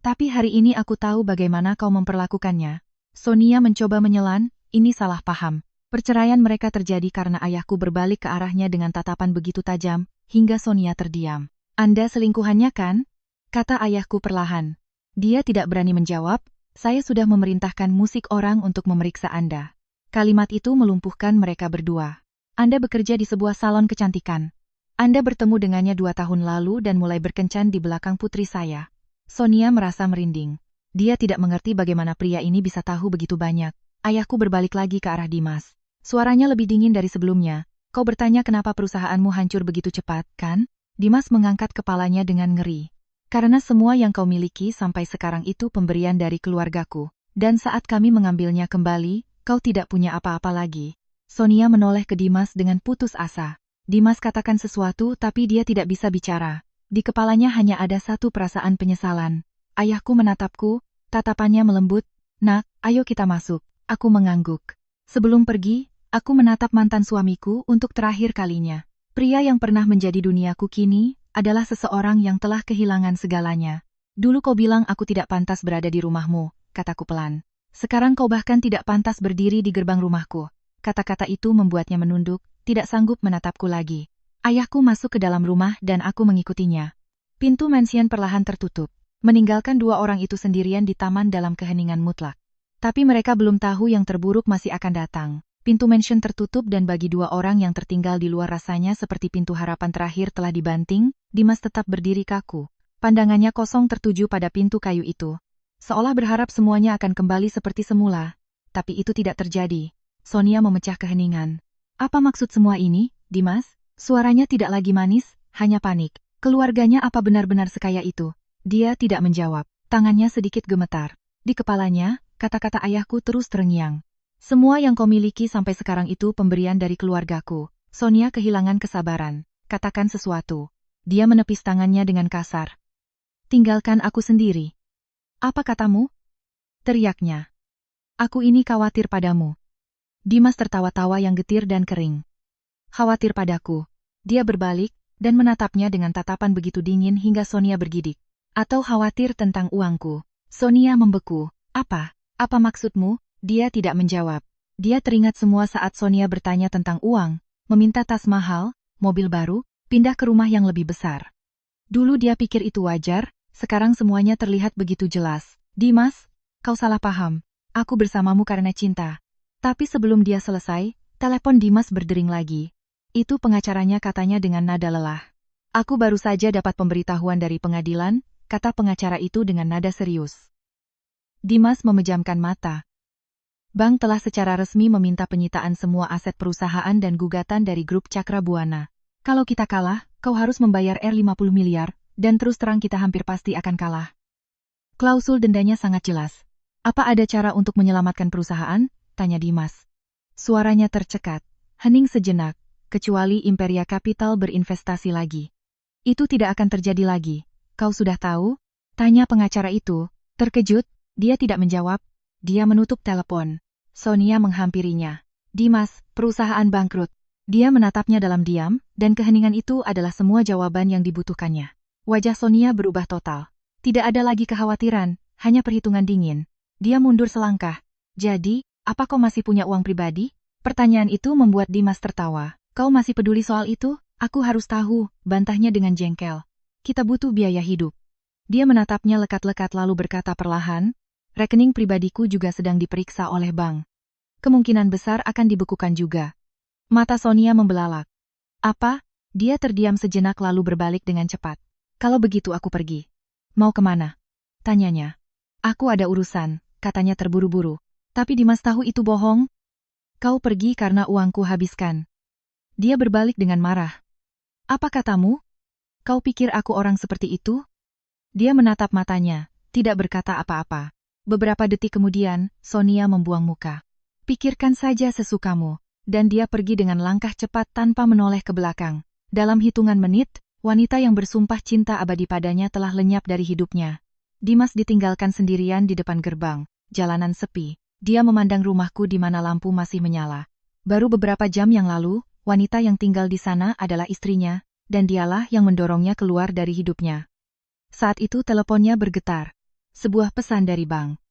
Speaker 1: Tapi hari ini aku tahu bagaimana kau memperlakukannya. Sonia mencoba menyelan, ini salah paham. Perceraian mereka terjadi karena ayahku berbalik ke arahnya dengan tatapan begitu tajam, hingga Sonia terdiam. Anda selingkuhannya kan? Kata ayahku perlahan. Dia tidak berani menjawab, saya sudah memerintahkan musik orang untuk memeriksa Anda. Kalimat itu melumpuhkan mereka berdua. Anda bekerja di sebuah salon kecantikan. Anda bertemu dengannya 2 tahun lalu dan mulai berkencan di belakang putri saya. Sonia merasa merinding. Dia tidak mengerti bagaimana pria ini bisa tahu begitu banyak. Ayahku berbalik lagi ke arah Dimas. Suaranya lebih dingin dari sebelumnya. Kau bertanya kenapa perusahaanmu hancur begitu cepat, kan? Dimas mengangkat kepalanya dengan ngeri. Karena semua yang kau miliki sampai sekarang itu pemberian dari keluargaku. Dan saat kami mengambilnya kembali, kau tidak punya apa-apa lagi. Sonia menoleh ke Dimas dengan putus asa. Dimas katakan sesuatu tapi dia tidak bisa bicara. Di kepalanya hanya ada satu perasaan penyesalan. Ayahku menatapku, tatapannya melembut. Nak, ayo kita masuk. Aku mengangguk. Sebelum pergi, aku menatap mantan suamiku untuk terakhir kalinya. Pria yang pernah menjadi duniaku kini, adalah seseorang yang telah kehilangan segalanya. Dulu kau bilang aku tidak pantas berada di rumahmu, kataku pelan. Sekarang kau bahkan tidak pantas berdiri di gerbang rumahku. Kata-kata itu membuatnya menunduk, tidak sanggup menatapku lagi. Ayahku masuk ke dalam rumah dan aku mengikutinya. Pintu mansion perlahan tertutup, meninggalkan 2 orang itu sendirian di taman dalam keheningan mutlak. Tapi mereka belum tahu yang terburuk masih akan datang. Pintu mansion tertutup dan bagi 2 orang yang tertinggal di luar rasanya seperti pintu harapan terakhir telah dibanting, Dimas tetap berdiri kaku. Pandangannya kosong tertuju pada pintu kayu itu. Seolah berharap semuanya akan kembali seperti semula. Tapi itu tidak terjadi. Sonia memecah keheningan. Apa maksud semua ini, Dimas? Suaranya tidak lagi manis, hanya panik. Keluarganya apa benar-benar sekaya itu? Dia tidak menjawab. Tangannya sedikit gemetar. Di kepalanya, kata-kata ayahku terus terngiang. Semua yang kau miliki sampai sekarang itu pemberian dari keluargaku. Sonia kehilangan kesabaran. Katakan sesuatu. Dia menepis tangannya dengan kasar. Tinggalkan aku sendiri. Apa katamu? Teriaknya. Aku ini khawatir padamu. Dimas tertawa-tawa yang getir dan kering. Khawatir padaku. Dia berbalik, dan menatapnya dengan tatapan begitu dingin hingga Sonia bergidik. Atau khawatir tentang uangku. Sonia membeku. Apa? Apa maksudmu? Dia tidak menjawab. Dia teringat semua saat Sonia bertanya tentang uang, meminta tas mahal, mobil baru, pindah ke rumah yang lebih besar. Dulu dia pikir itu wajar, sekarang semuanya terlihat begitu jelas. Dimas, kau salah paham. Aku bersamamu karena cinta. Tapi sebelum dia selesai, telepon Dimas berdering lagi. Itu pengacaranya katanya dengan nada lelah. Aku baru saja dapat pemberitahuan dari pengadilan, kata pengacara itu dengan nada serius. Dimas memejamkan mata. Bank telah secara resmi meminta penyitaan semua aset perusahaan dan gugatan dari grup Cakra Buana. Kalau kita kalah, kau harus membayar 50 miliar, dan terus terang kita hampir pasti akan kalah. Klausul dendanya sangat jelas. Apa ada cara untuk menyelamatkan perusahaan? Tanya Dimas. Suaranya tercekat, hening sejenak, kecuali Imperia Capital berinvestasi lagi. Itu tidak akan terjadi lagi. Kau sudah tahu? Tanya pengacara itu. Terkejut, dia tidak menjawab. Dia menutup telepon. Sonia menghampirinya. Dimas, perusahaan bangkrut. Dia menatapnya dalam diam, dan keheningan itu adalah semua jawaban yang dibutuhkannya. Wajah Sonia berubah total. Tidak ada lagi kekhawatiran, hanya perhitungan dingin. Dia mundur selangkah. Jadi, apa kau masih punya uang pribadi? Pertanyaan itu membuat Dimas tertawa. Kau masih peduli soal itu? Aku harus tahu, bantahnya dengan jengkel. Kita butuh biaya hidup. Dia menatapnya lekat-lekat lalu berkata perlahan, rekening pribadiku juga sedang diperiksa oleh bank. Kemungkinan besar akan dibekukan juga. Mata Sonia membelalak. Apa? Dia terdiam sejenak lalu berbalik dengan cepat. Kalau begitu aku pergi. Mau kemana? Tanyanya. Aku ada urusan, katanya terburu-buru. Tapi Dimas tahu itu bohong. Kau pergi karena uangku habiskan. Dia berbalik dengan marah. Apa katamu? Kau pikir aku orang seperti itu? Dia menatap matanya, tidak berkata apa-apa. Beberapa detik kemudian, Sonia membuang muka. Pikirkan saja sesukamu. Dan dia pergi dengan langkah cepat tanpa menoleh ke belakang. Dalam hitungan menit, Wanita yang bersumpah cinta abadi padanya telah lenyap dari hidupnya. Dimas ditinggalkan sendirian di depan gerbang. Jalanan sepi. Dia memandang rumahku di mana lampu masih menyala. Baru beberapa jam yang lalu, wanita yang tinggal di sana adalah istrinya, dan dialah yang mendorongnya keluar dari hidupnya. Saat itu teleponnya bergetar. Sebuah pesan dari bank.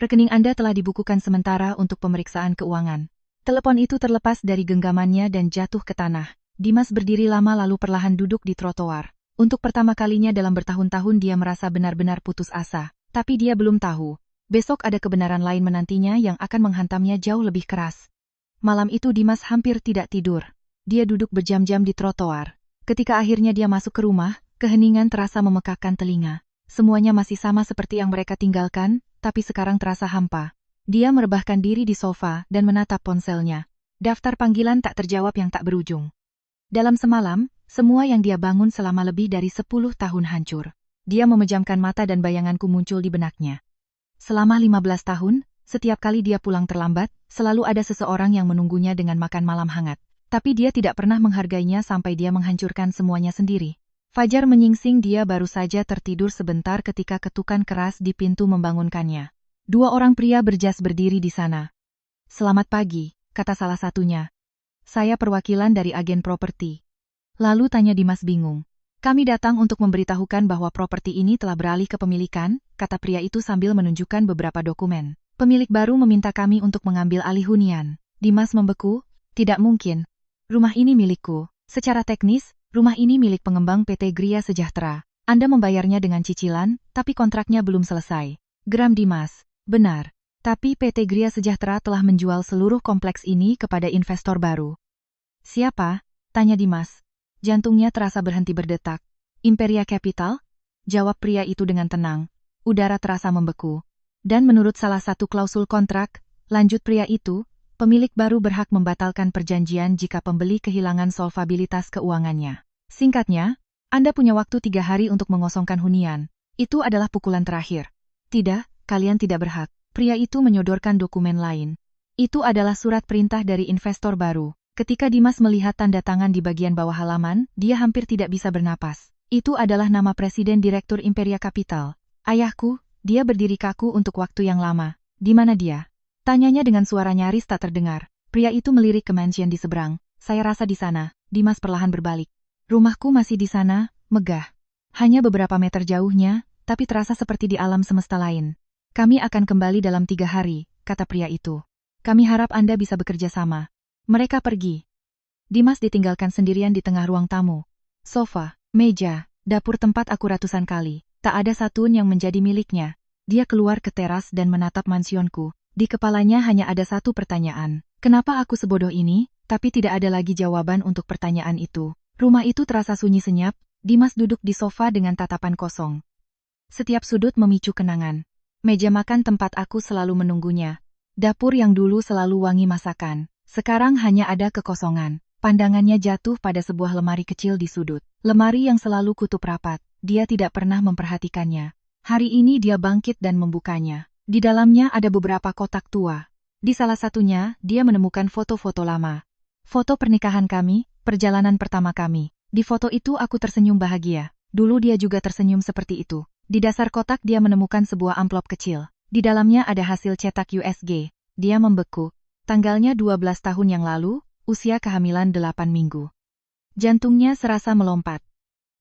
Speaker 1: Rekening Anda telah dibukukan sementara untuk pemeriksaan keuangan. Telepon itu terlepas dari genggamannya dan jatuh ke tanah. Dimas berdiri lama lalu perlahan duduk di trotoar. Untuk pertama kalinya dalam bertahun-tahun dia merasa benar-benar putus asa. Tapi dia belum tahu. Besok ada kebenaran lain menantinya yang akan menghantamnya jauh lebih keras. Malam itu Dimas hampir tidak tidur. Dia duduk berjam-jam di trotoar. Ketika akhirnya dia masuk ke rumah, keheningan terasa memekakkan telinga. Semuanya masih sama seperti yang mereka tinggalkan, tapi sekarang terasa hampa. Dia merebahkan diri di sofa dan menatap ponselnya. Daftar panggilan tak terjawab yang tak berujung. Dalam semalam, semua yang dia bangun selama lebih dari 10 tahun hancur. Dia memejamkan mata dan bayanganku muncul di benaknya. Selama 15 tahun, setiap kali dia pulang terlambat, selalu ada seseorang yang menunggunya dengan makan malam hangat. Tapi dia tidak pernah menghargainya sampai dia menghancurkan semuanya sendiri. Fajar menyingsing, dia baru saja tertidur sebentar ketika ketukan keras di pintu membangunkannya. Dua orang pria berjas berdiri di sana. "Selamat pagi," kata salah satunya. "Saya perwakilan dari agen properti." Lalu tanya Dimas bingung. "Kami datang untuk memberitahukan bahwa properti ini telah beralih ke pemilikan," kata pria itu sambil menunjukkan beberapa dokumen. "Pemilik baru meminta kami untuk mengambil alih hunian." Dimas membeku. "Tidak mungkin. Rumah ini milikku. Secara teknis, rumah ini milik pengembang PT Gria Sejahtera. Anda membayarnya dengan cicilan, tapi kontraknya belum selesai." Geram Dimas. "Benar. Tapi PT Gria Sejahtera telah menjual seluruh kompleks ini kepada investor baru." "Siapa?" tanya Dimas. Jantungnya terasa berhenti berdetak. "Imperia Capital?" jawab pria itu dengan tenang. Udara terasa membeku. "Dan menurut salah satu klausul kontrak," lanjut pria itu, "pemilik baru berhak membatalkan perjanjian jika pembeli kehilangan solvabilitas keuangannya. Singkatnya, Anda punya waktu 3 hari untuk mengosongkan hunian. Itu adalah pukulan terakhir." "Tidak, kalian tidak berhak." Pria itu menyodorkan dokumen lain. Itu adalah surat perintah dari investor baru. Ketika Dimas melihat tanda tangan di bagian bawah halaman, dia hampir tidak bisa bernapas. Itu adalah nama Presiden Direktur Imperia Capital. "Ayahku." Dia berdiri kaku untuk waktu yang lama. "Di mana dia?" tanyanya dengan suara nyaris tak terdengar. Pria itu melirik ke mansion di seberang. "Saya rasa di sana." Dimas perlahan berbalik. "Rumahku masih di sana," megah. "Hanya beberapa meter jauhnya, tapi terasa seperti di alam semesta lain." "Kami akan kembali dalam 3 hari, kata pria itu. "Kami harap Anda bisa bekerja sama." Mereka pergi. Dimas ditinggalkan sendirian di tengah ruang tamu. Sofa, meja, dapur tempat aku ratusan kali. Tak ada satun yang menjadi miliknya. Dia keluar ke teras dan menatap mansionku. Di kepalanya hanya ada satu pertanyaan. Kenapa aku sebodoh ini? Tapi tidak ada lagi jawaban untuk pertanyaan itu. Rumah itu terasa sunyi senyap. Dimas duduk di sofa dengan tatapan kosong. Setiap sudut memicu kenangan. Meja makan tempat aku selalu menunggunya. Dapur yang dulu selalu wangi masakan. Sekarang hanya ada kekosongan. Pandangannya jatuh pada sebuah lemari kecil di sudut. Lemari yang selalu kutup rapat. Dia tidak pernah memperhatikannya. Hari ini dia bangkit dan membukanya. Di dalamnya ada beberapa kotak tua. Di salah satunya, dia menemukan foto-foto lama. Foto pernikahan kami, perjalanan pertama kami. Di foto itu aku tersenyum bahagia. Dulu dia juga tersenyum seperti itu. Di dasar kotak dia menemukan sebuah amplop kecil. Di dalamnya ada hasil cetak USG. Dia membeku. Tanggalnya 12 tahun yang lalu, usia kehamilan 8 minggu. Jantungnya serasa melompat.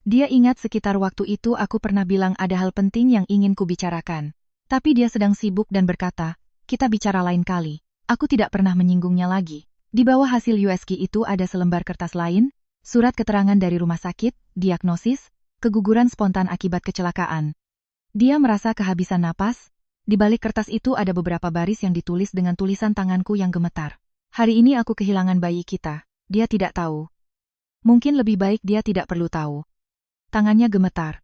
Speaker 1: Dia ingat sekitar waktu itu aku pernah bilang ada hal penting yang ingin kubicarakan. Tapi dia sedang sibuk dan berkata, "Kita bicara lain kali." Aku tidak pernah menyinggungnya lagi. Di bawah hasil USG itu ada selembar kertas lain, surat keterangan dari rumah sakit, diagnosis, keguguran spontan akibat kecelakaan. Dia merasa kehabisan napas. Di balik kertas itu ada beberapa baris yang ditulis dengan tulisan tanganku yang gemetar. "Hari ini aku kehilangan bayi kita." Dia tidak tahu. Mungkin lebih baik dia tidak perlu tahu. Tangannya gemetar.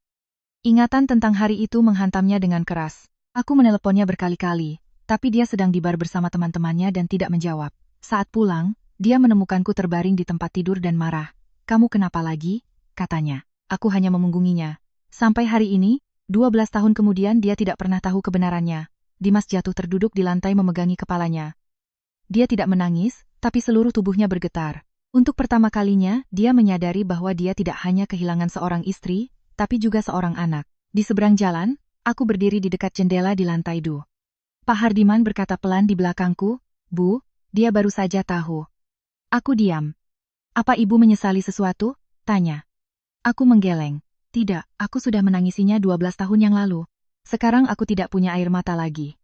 Speaker 1: Ingatan tentang hari itu menghantamnya dengan keras. Aku meneleponnya berkali-kali, tapi dia sedang di bar bersama teman-temannya dan tidak menjawab. Saat pulang, dia menemukanku terbaring di tempat tidur dan marah. "Kamu kenapa lagi?" katanya. Aku hanya memunggunginya. Sampai hari ini, 12 tahun kemudian dia tidak pernah tahu kebenarannya. Dimas jatuh terduduk di lantai memegangi kepalanya. Dia tidak menangis, tapi seluruh tubuhnya bergetar. Untuk pertama kalinya, dia menyadari bahwa dia tidak hanya kehilangan seorang istri, tapi juga seorang anak. Di seberang jalan, aku berdiri di dekat jendela di lantai 2. Pak Hardiman berkata pelan di belakangku, "Bu, dia baru saja tahu." Aku diam. "Apa ibu menyesali sesuatu?" tanya. Aku menggeleng. "Tidak, aku sudah menangisinya 12 tahun yang lalu. Sekarang aku tidak punya air mata lagi."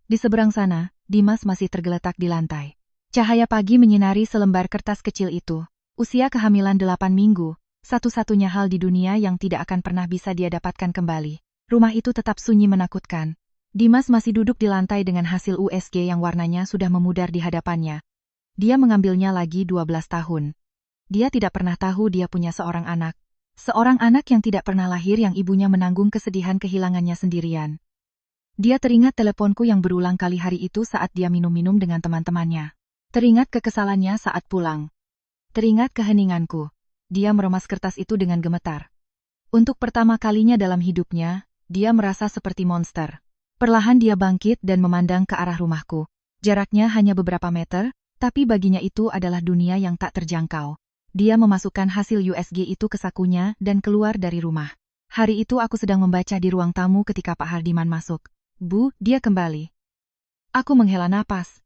Speaker 1: Di seberang sana, Dimas masih tergeletak di lantai. Cahaya pagi menyinari selembar kertas kecil itu. Usia kehamilan 8 minggu, satu-satunya hal di dunia yang tidak akan pernah bisa dia dapatkan kembali. Rumah itu tetap sunyi menakutkan. Dimas masih duduk di lantai dengan hasil USG yang warnanya sudah memudar di hadapannya. Dia mengambilnya lagi 12 tahun. Dia tidak pernah tahu dia punya seorang anak. Seorang anak yang tidak pernah lahir yang ibunya menanggung kesedihan kehilangannya sendirian. Dia teringat teleponku yang berulang kali hari itu saat dia minum-minum dengan teman-temannya. Teringat kekesalannya saat pulang. Teringat keheninganku. Dia meremas kertas itu dengan gemetar. Untuk pertama kalinya dalam hidupnya, dia merasa seperti monster. Perlahan dia bangkit dan memandang ke arah rumahku. Jaraknya hanya beberapa meter, tapi baginya itu adalah dunia yang tak terjangkau. Dia memasukkan hasil USG itu ke sakunya dan keluar dari rumah. Hari itu aku sedang membaca di ruang tamu ketika Pak Hardiman masuk. "Bu," dia kembali. Aku menghela napas.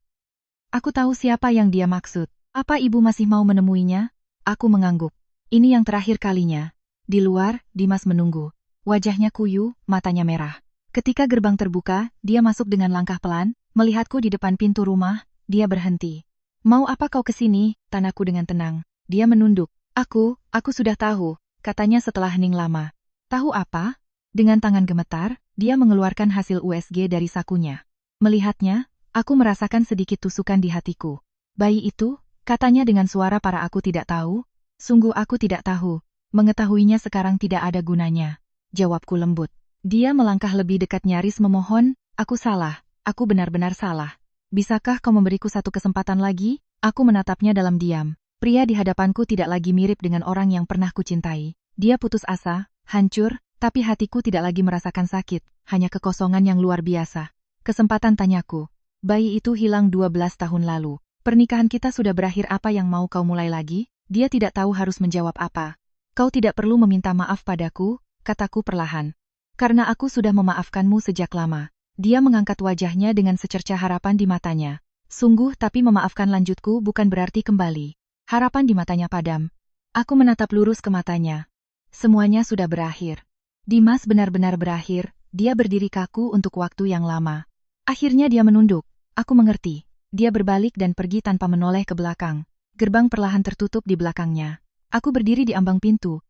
Speaker 1: Aku tahu siapa yang dia maksud. "Apa ibu masih mau menemuinya?" Aku mengangguk. Ini yang terakhir kalinya. Di luar, Dimas menunggu. Wajahnya kuyu, matanya merah. Ketika gerbang terbuka, dia masuk dengan langkah pelan, melihatku di depan pintu rumah, dia berhenti. "Mau apa kau kesini?" tanaku dengan tenang. Dia menunduk. Aku sudah tahu," katanya setelah hening lama. "Tahu apa?" Dengan tangan gemetar, dia mengeluarkan hasil USG dari sakunya. Melihatnya, aku merasakan sedikit tusukan di hatiku. "Bayi itu?" katanya dengan suara para aku tidak tahu. "Sungguh aku tidak tahu. Mengetahuinya sekarang tidak ada gunanya," jawabku lembut. Dia melangkah lebih dekat nyaris memohon, "Aku salah, aku benar-benar salah. Bisakah kau memberiku satu kesempatan lagi?" Aku menatapnya dalam diam. Pria di hadapanku tidak lagi mirip dengan orang yang pernah kucintai. Dia putus asa, hancur, tapi hatiku tidak lagi merasakan sakit, hanya kekosongan yang luar biasa. "Kesempatan," tanyaku. "Bayi itu hilang 12 tahun lalu. Pernikahan kita sudah berakhir, apa yang mau kau mulai lagi?" Dia tidak tahu harus menjawab apa. "Kau tidak perlu meminta maaf padaku," kataku perlahan. "Karena aku sudah memaafkanmu sejak lama." Dia mengangkat wajahnya dengan secercah harapan di matanya. "Sungguh, tapi memaafkan," lanjutku, "bukan berarti kembali." Harapan di matanya padam. Aku menatap lurus ke matanya. Semuanya sudah berakhir. Dimas benar-benar berakhir, dia berdiri kaku untuk waktu yang lama. Akhirnya dia menunduk. Aku mengerti. Dia berbalik dan pergi tanpa menoleh ke belakang. Gerbang perlahan tertutup di belakangnya. Aku berdiri di ambang pintu.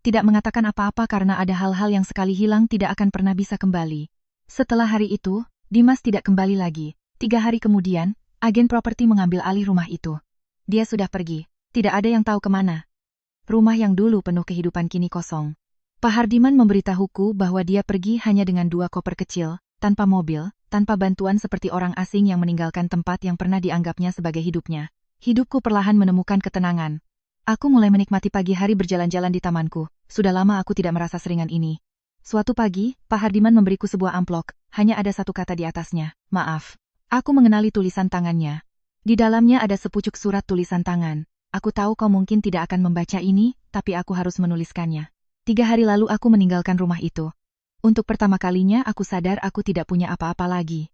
Speaker 1: Tidak mengatakan apa-apa karena ada hal-hal yang sekali hilang tidak akan pernah bisa kembali. Setelah hari itu, Dimas tidak kembali lagi. 3 hari kemudian, agen properti mengambil alih rumah itu. Dia sudah pergi. Tidak ada yang tahu kemana. Rumah yang dulu penuh kehidupan kini kosong. Pak Hardiman memberitahuku bahwa dia pergi hanya dengan 2 koper kecil, tanpa mobil, tanpa bantuan seperti orang asing yang meninggalkan tempat yang pernah dianggapnya sebagai hidupnya. Hidupku perlahan menemukan ketenangan. Aku mulai menikmati pagi hari berjalan-jalan di tamanku. Sudah lama aku tidak merasa seringan ini. Suatu pagi, Pak Hardiman memberiku sebuah amplop, hanya ada satu kata di atasnya, "Maaf." Aku mengenali tulisan tangannya. Di dalamnya ada sepucuk surat tulisan tangan. "Aku tahu kau mungkin tidak akan membaca ini, tapi aku harus menuliskannya. 3 hari lalu aku meninggalkan rumah itu. Untuk pertama kalinya aku sadar aku tidak punya apa-apa lagi.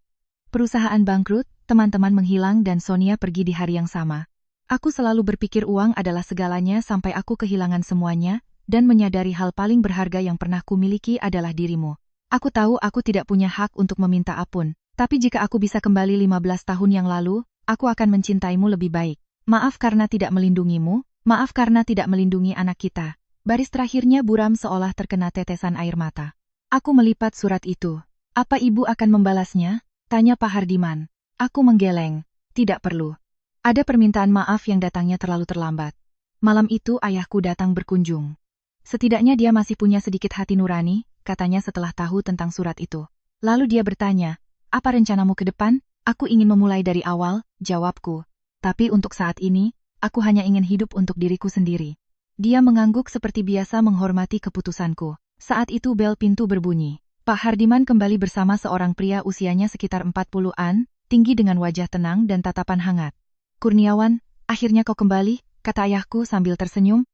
Speaker 1: Perusahaan bangkrut, teman-teman menghilang dan Sonia pergi di hari yang sama. Aku selalu berpikir uang adalah segalanya sampai aku kehilangan semuanya, dan menyadari hal paling berharga yang pernah kumiliki adalah dirimu. Aku tahu aku tidak punya hak untuk meminta ampun, tapi jika aku bisa kembali 15 tahun yang lalu, aku akan mencintaimu lebih baik. Maaf karna tidak melindungimu, maaf karena tidak melindungi anak kita." Baris terakhirnya buram seolah terkena tetesan air mata. Aku melipat surat itu. "Apa ibu akan membalasnya?" tanya Pak Hardiman. Aku menggeleng. "Tidak perlu. Ada permintaan maaf yang datangnya terlalu terlambat. Malam itu ayahku datang berkunjung. Setidaknya dia masih punya sedikit hati nurani," katanya setelah tahu tentang surat itu. Lalu dia bertanya, "Apa rencanamu ke depan?" "Aku ingin memulai dari awal," jawabku. "Tapi untuk saat ini, aku hanya ingin hidup untuk diriku sendiri." Dia mengangguk seperti biasa menghormati keputusanku. Saat itu bel pintu berbunyi. Pak Hardiman kembali bersama seorang pria usianya sekitar 40-an, tinggi dengan wajah tenang dan tatapan hangat. "Kurniawan, Akhirnya kau kembali, kata ayahku sambil tersenyum.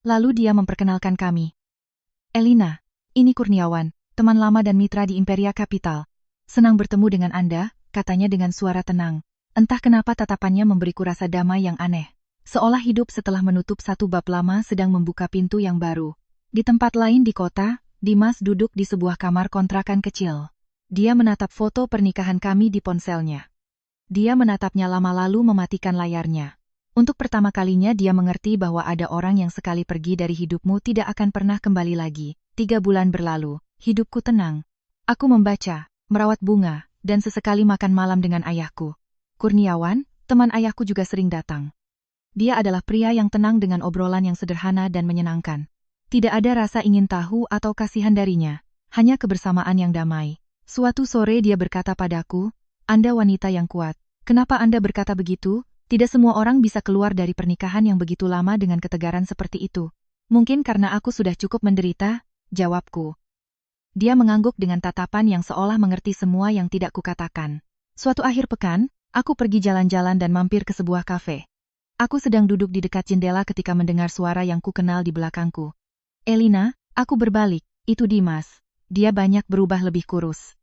Speaker 1: Lalu dia memperkenalkan kami. Elina, ini Kurniawan, teman lama dan mitra di Imperia Capital. Senang bertemu dengan Anda, katanya dengan suara tenang. Entah kenapa tatapannya memberiku rasa damai yang aneh. Seolah hidup setelah menutup satu bab lama sedang membuka pintu yang baru. Di tempat lain di kota, Dimas duduk di sebuah kamar kontrakan kecil. Dia menatap foto pernikahan kami di ponselnya. Dia menatapnya lama lalu mematikan layarnya. Untuk pertama kalinya dia mengerti bahwa ada orang yang sekali pergi dari hidupmu tidak akan pernah kembali lagi. 3 bulan berlalu, hidupku tenang. Aku membaca, merawat bunga, dan sesekali makan malam dengan ayahku. Kurniawan, teman ayahku juga sering datang. Dia adalah pria yang tenang dengan obrolan yang sederhana dan menyenangkan. Tidak ada rasa ingin tahu atau kasihan darinya, hanya kebersamaan yang damai. Suatu sore dia berkata padaku, Anda wanita yang kuat. Kenapa Anda berkata begitu? Tidak semua orang bisa keluar dari pernikahan yang begitu lama dengan ketegaran seperti itu. Mungkin karena aku sudah cukup menderita, jawabku. Dia mengangguk dengan tatapan yang seolah mengerti semua yang tidak kukatakan. Suatu akhir pekan, aku pergi jalan-jalan dan mampir ke sebuah kafe. Aku sedang duduk di dekat jendela ketika mendengar suara yang kukenal di belakangku. Elina, aku berbalik, itu Dimas. Dia banyak berubah lebih kurus.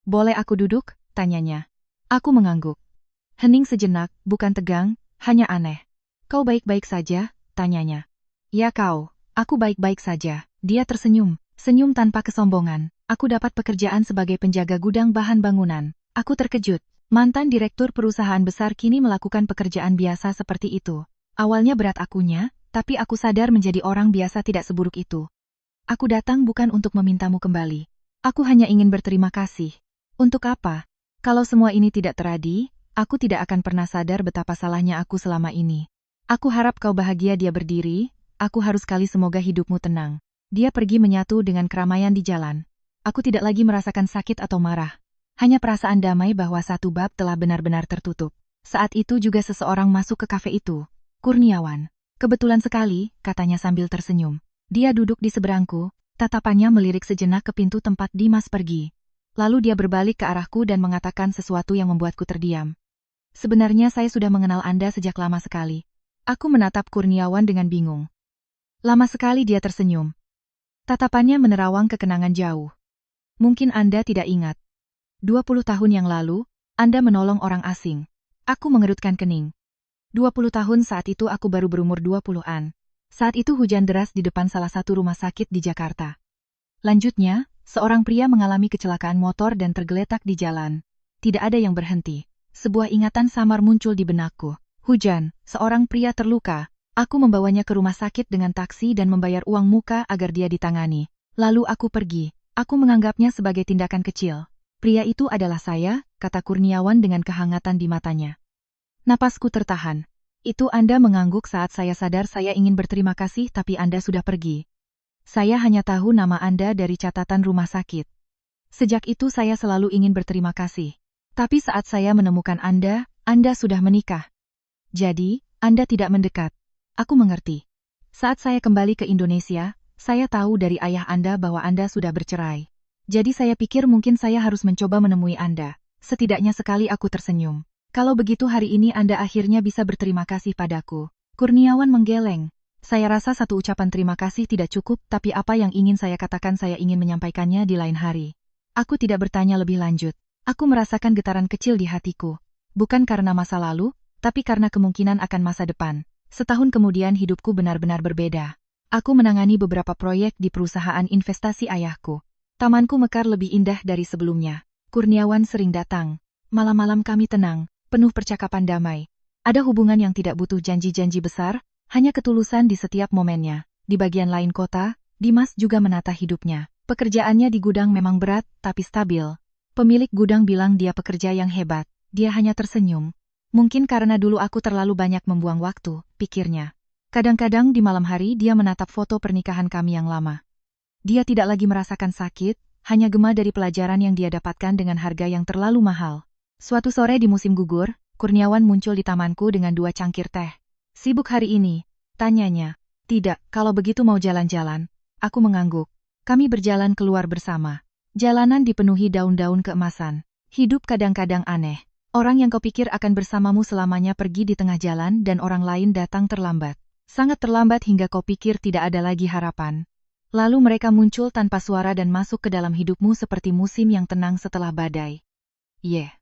Speaker 1: Boleh aku duduk? Tanyanya. Aku mengangguk. Hening sejenak, bukan tegang, hanya aneh. Kau baik-baik saja? Tanyanya. Ya kau, aku baik-baik saja. Dia tersenyum, senyum tanpa kesombongan. Aku dapat pekerjaan sebagai penjaga gudang bahan bangunan. Aku terkejut. Mantan direktur perusahaan besar kini melakukan pekerjaan biasa seperti itu. Awalnya berat akunya, tapi aku sadar menjadi orang biasa tidak seburuk itu. Aku datang bukan untuk memintamu kembali. Aku hanya ingin berterima kasih. Untuk apa? Kalau semua ini tidak terjadi, aku tidak akan pernah sadar betapa salahnya aku selama ini. Aku harap kau bahagia. Dia berdiri, aku harus sekali semoga hidupmu tenang. Dia pergi menyatu dengan keramaian di jalan. Aku tidak lagi merasakan sakit atau marah. Hanya perasaan damai bahwa satu bab telah benar-benar tertutup. Saat itu juga seseorang masuk ke kafe itu. Kurniawan. Kebetulan sekali, katanya sambil tersenyum. Dia duduk di seberangku, tatapannya melirik sejenak ke pintu tempat Dimas pergi. Lalu dia berbalik ke arahku dan mengatakan sesuatu yang membuatku terdiam. Sebenarnya saya sudah mengenal Anda sejak lama sekali. Aku menatap Kurniawan dengan bingung. Lama sekali dia tersenyum. Tatapannya menerawang kekenangan jauh. Mungkin Anda tidak ingat. 20 tahun yang lalu, Anda menolong orang asing. Aku mengerutkan kening. 20 tahun saat itu aku baru berumur 20-an. Saat itu hujan deras di depan salah satu rumah sakit di Jakarta. Lanjutnya, seorang pria mengalami kecelakaan motor dan tergeletak di jalan. Tidak ada yang berhenti. Sebuah ingatan samar muncul di benakku. Hujan, seorang pria terluka. Aku membawanya ke rumah sakit dengan taksi dan membayar uang muka agar dia ditangani. Lalu aku pergi. Aku menganggapnya sebagai tindakan kecil. Pria itu adalah saya, kata Kurniawan dengan kehangatan di matanya. Napasku tertahan. Itu Anda mengangguk saat saya sadar saya ingin berterima kasih tapi Anda sudah pergi. Saya hanya tahu nama Anda dari catatan rumah sakit. Sejak itu saya selalu ingin berterima kasih. Tapi saat saya menemukan Anda sudah menikah. Jadi, Anda tidak mendekat. Aku mengerti. Saat saya kembali ke Indonesia, saya tahu dari ayah Anda bahwa Anda sudah bercerai. Jadi saya pikir mungkin saya harus mencoba menemui Anda. Setidaknya sekali aku tersenyum. Kalau begitu hari ini Anda akhirnya bisa berterima kasih padaku. Kurniawan menggeleng. Saya rasa satu ucapan terima kasih tidak cukup, tapi apa yang ingin saya katakan saya ingin menyampaikannya di lain hari. Aku tidak bertanya lebih lanjut. Aku merasakan getaran kecil di hatiku. Bukan karena masa lalu, tapi karena kemungkinan akan masa depan. Setahun kemudian hidupku benar-benar berbeda. Aku menangani beberapa proyek di perusahaan investasi ayahku. Tamanku mekar lebih indah dari sebelumnya. Kurniawan sering datang. Malam-malam kami tenang, penuh percakapan damai. Ada hubungan yang tidak butuh janji-janji besar, hanya ketulusan di setiap momennya. Di bagian lain kota, Dimas juga menata hidupnya. Pekerjaannya di gudang memang berat, tapi stabil. Pemilik gudang bilang dia pekerja yang hebat. Dia hanya tersenyum. Mungkin karena dulu aku terlalu banyak membuang waktu, pikirnya. Kadang-kadang di malam hari dia menatap foto pernikahan kami yang lama. Dia tidak lagi merasakan sakit, hanya gema dari pelajaran yang dia dapatkan dengan harga yang terlalu mahal. Suatu sore di musim gugur, Kurniawan muncul di tamanku dengan 2 cangkir teh. Sibuk hari ini? Tanyanya. Tidak, kalau begitu mau jalan-jalan. Aku mengangguk. Kami berjalan keluar bersama. Jalanan dipenuhi daun-daun keemasan. Hidup kadang-kadang aneh. Orang yang kau pikir akan bersamamu selamanya pergi di tengah jalan dan orang lain datang terlambat. Sangat terlambat hingga kau pikir tidak ada lagi harapan. Lalu mereka muncul tanpa suara dan masuk ke dalam hidupmu seperti musim yang tenang setelah badai. Yeah.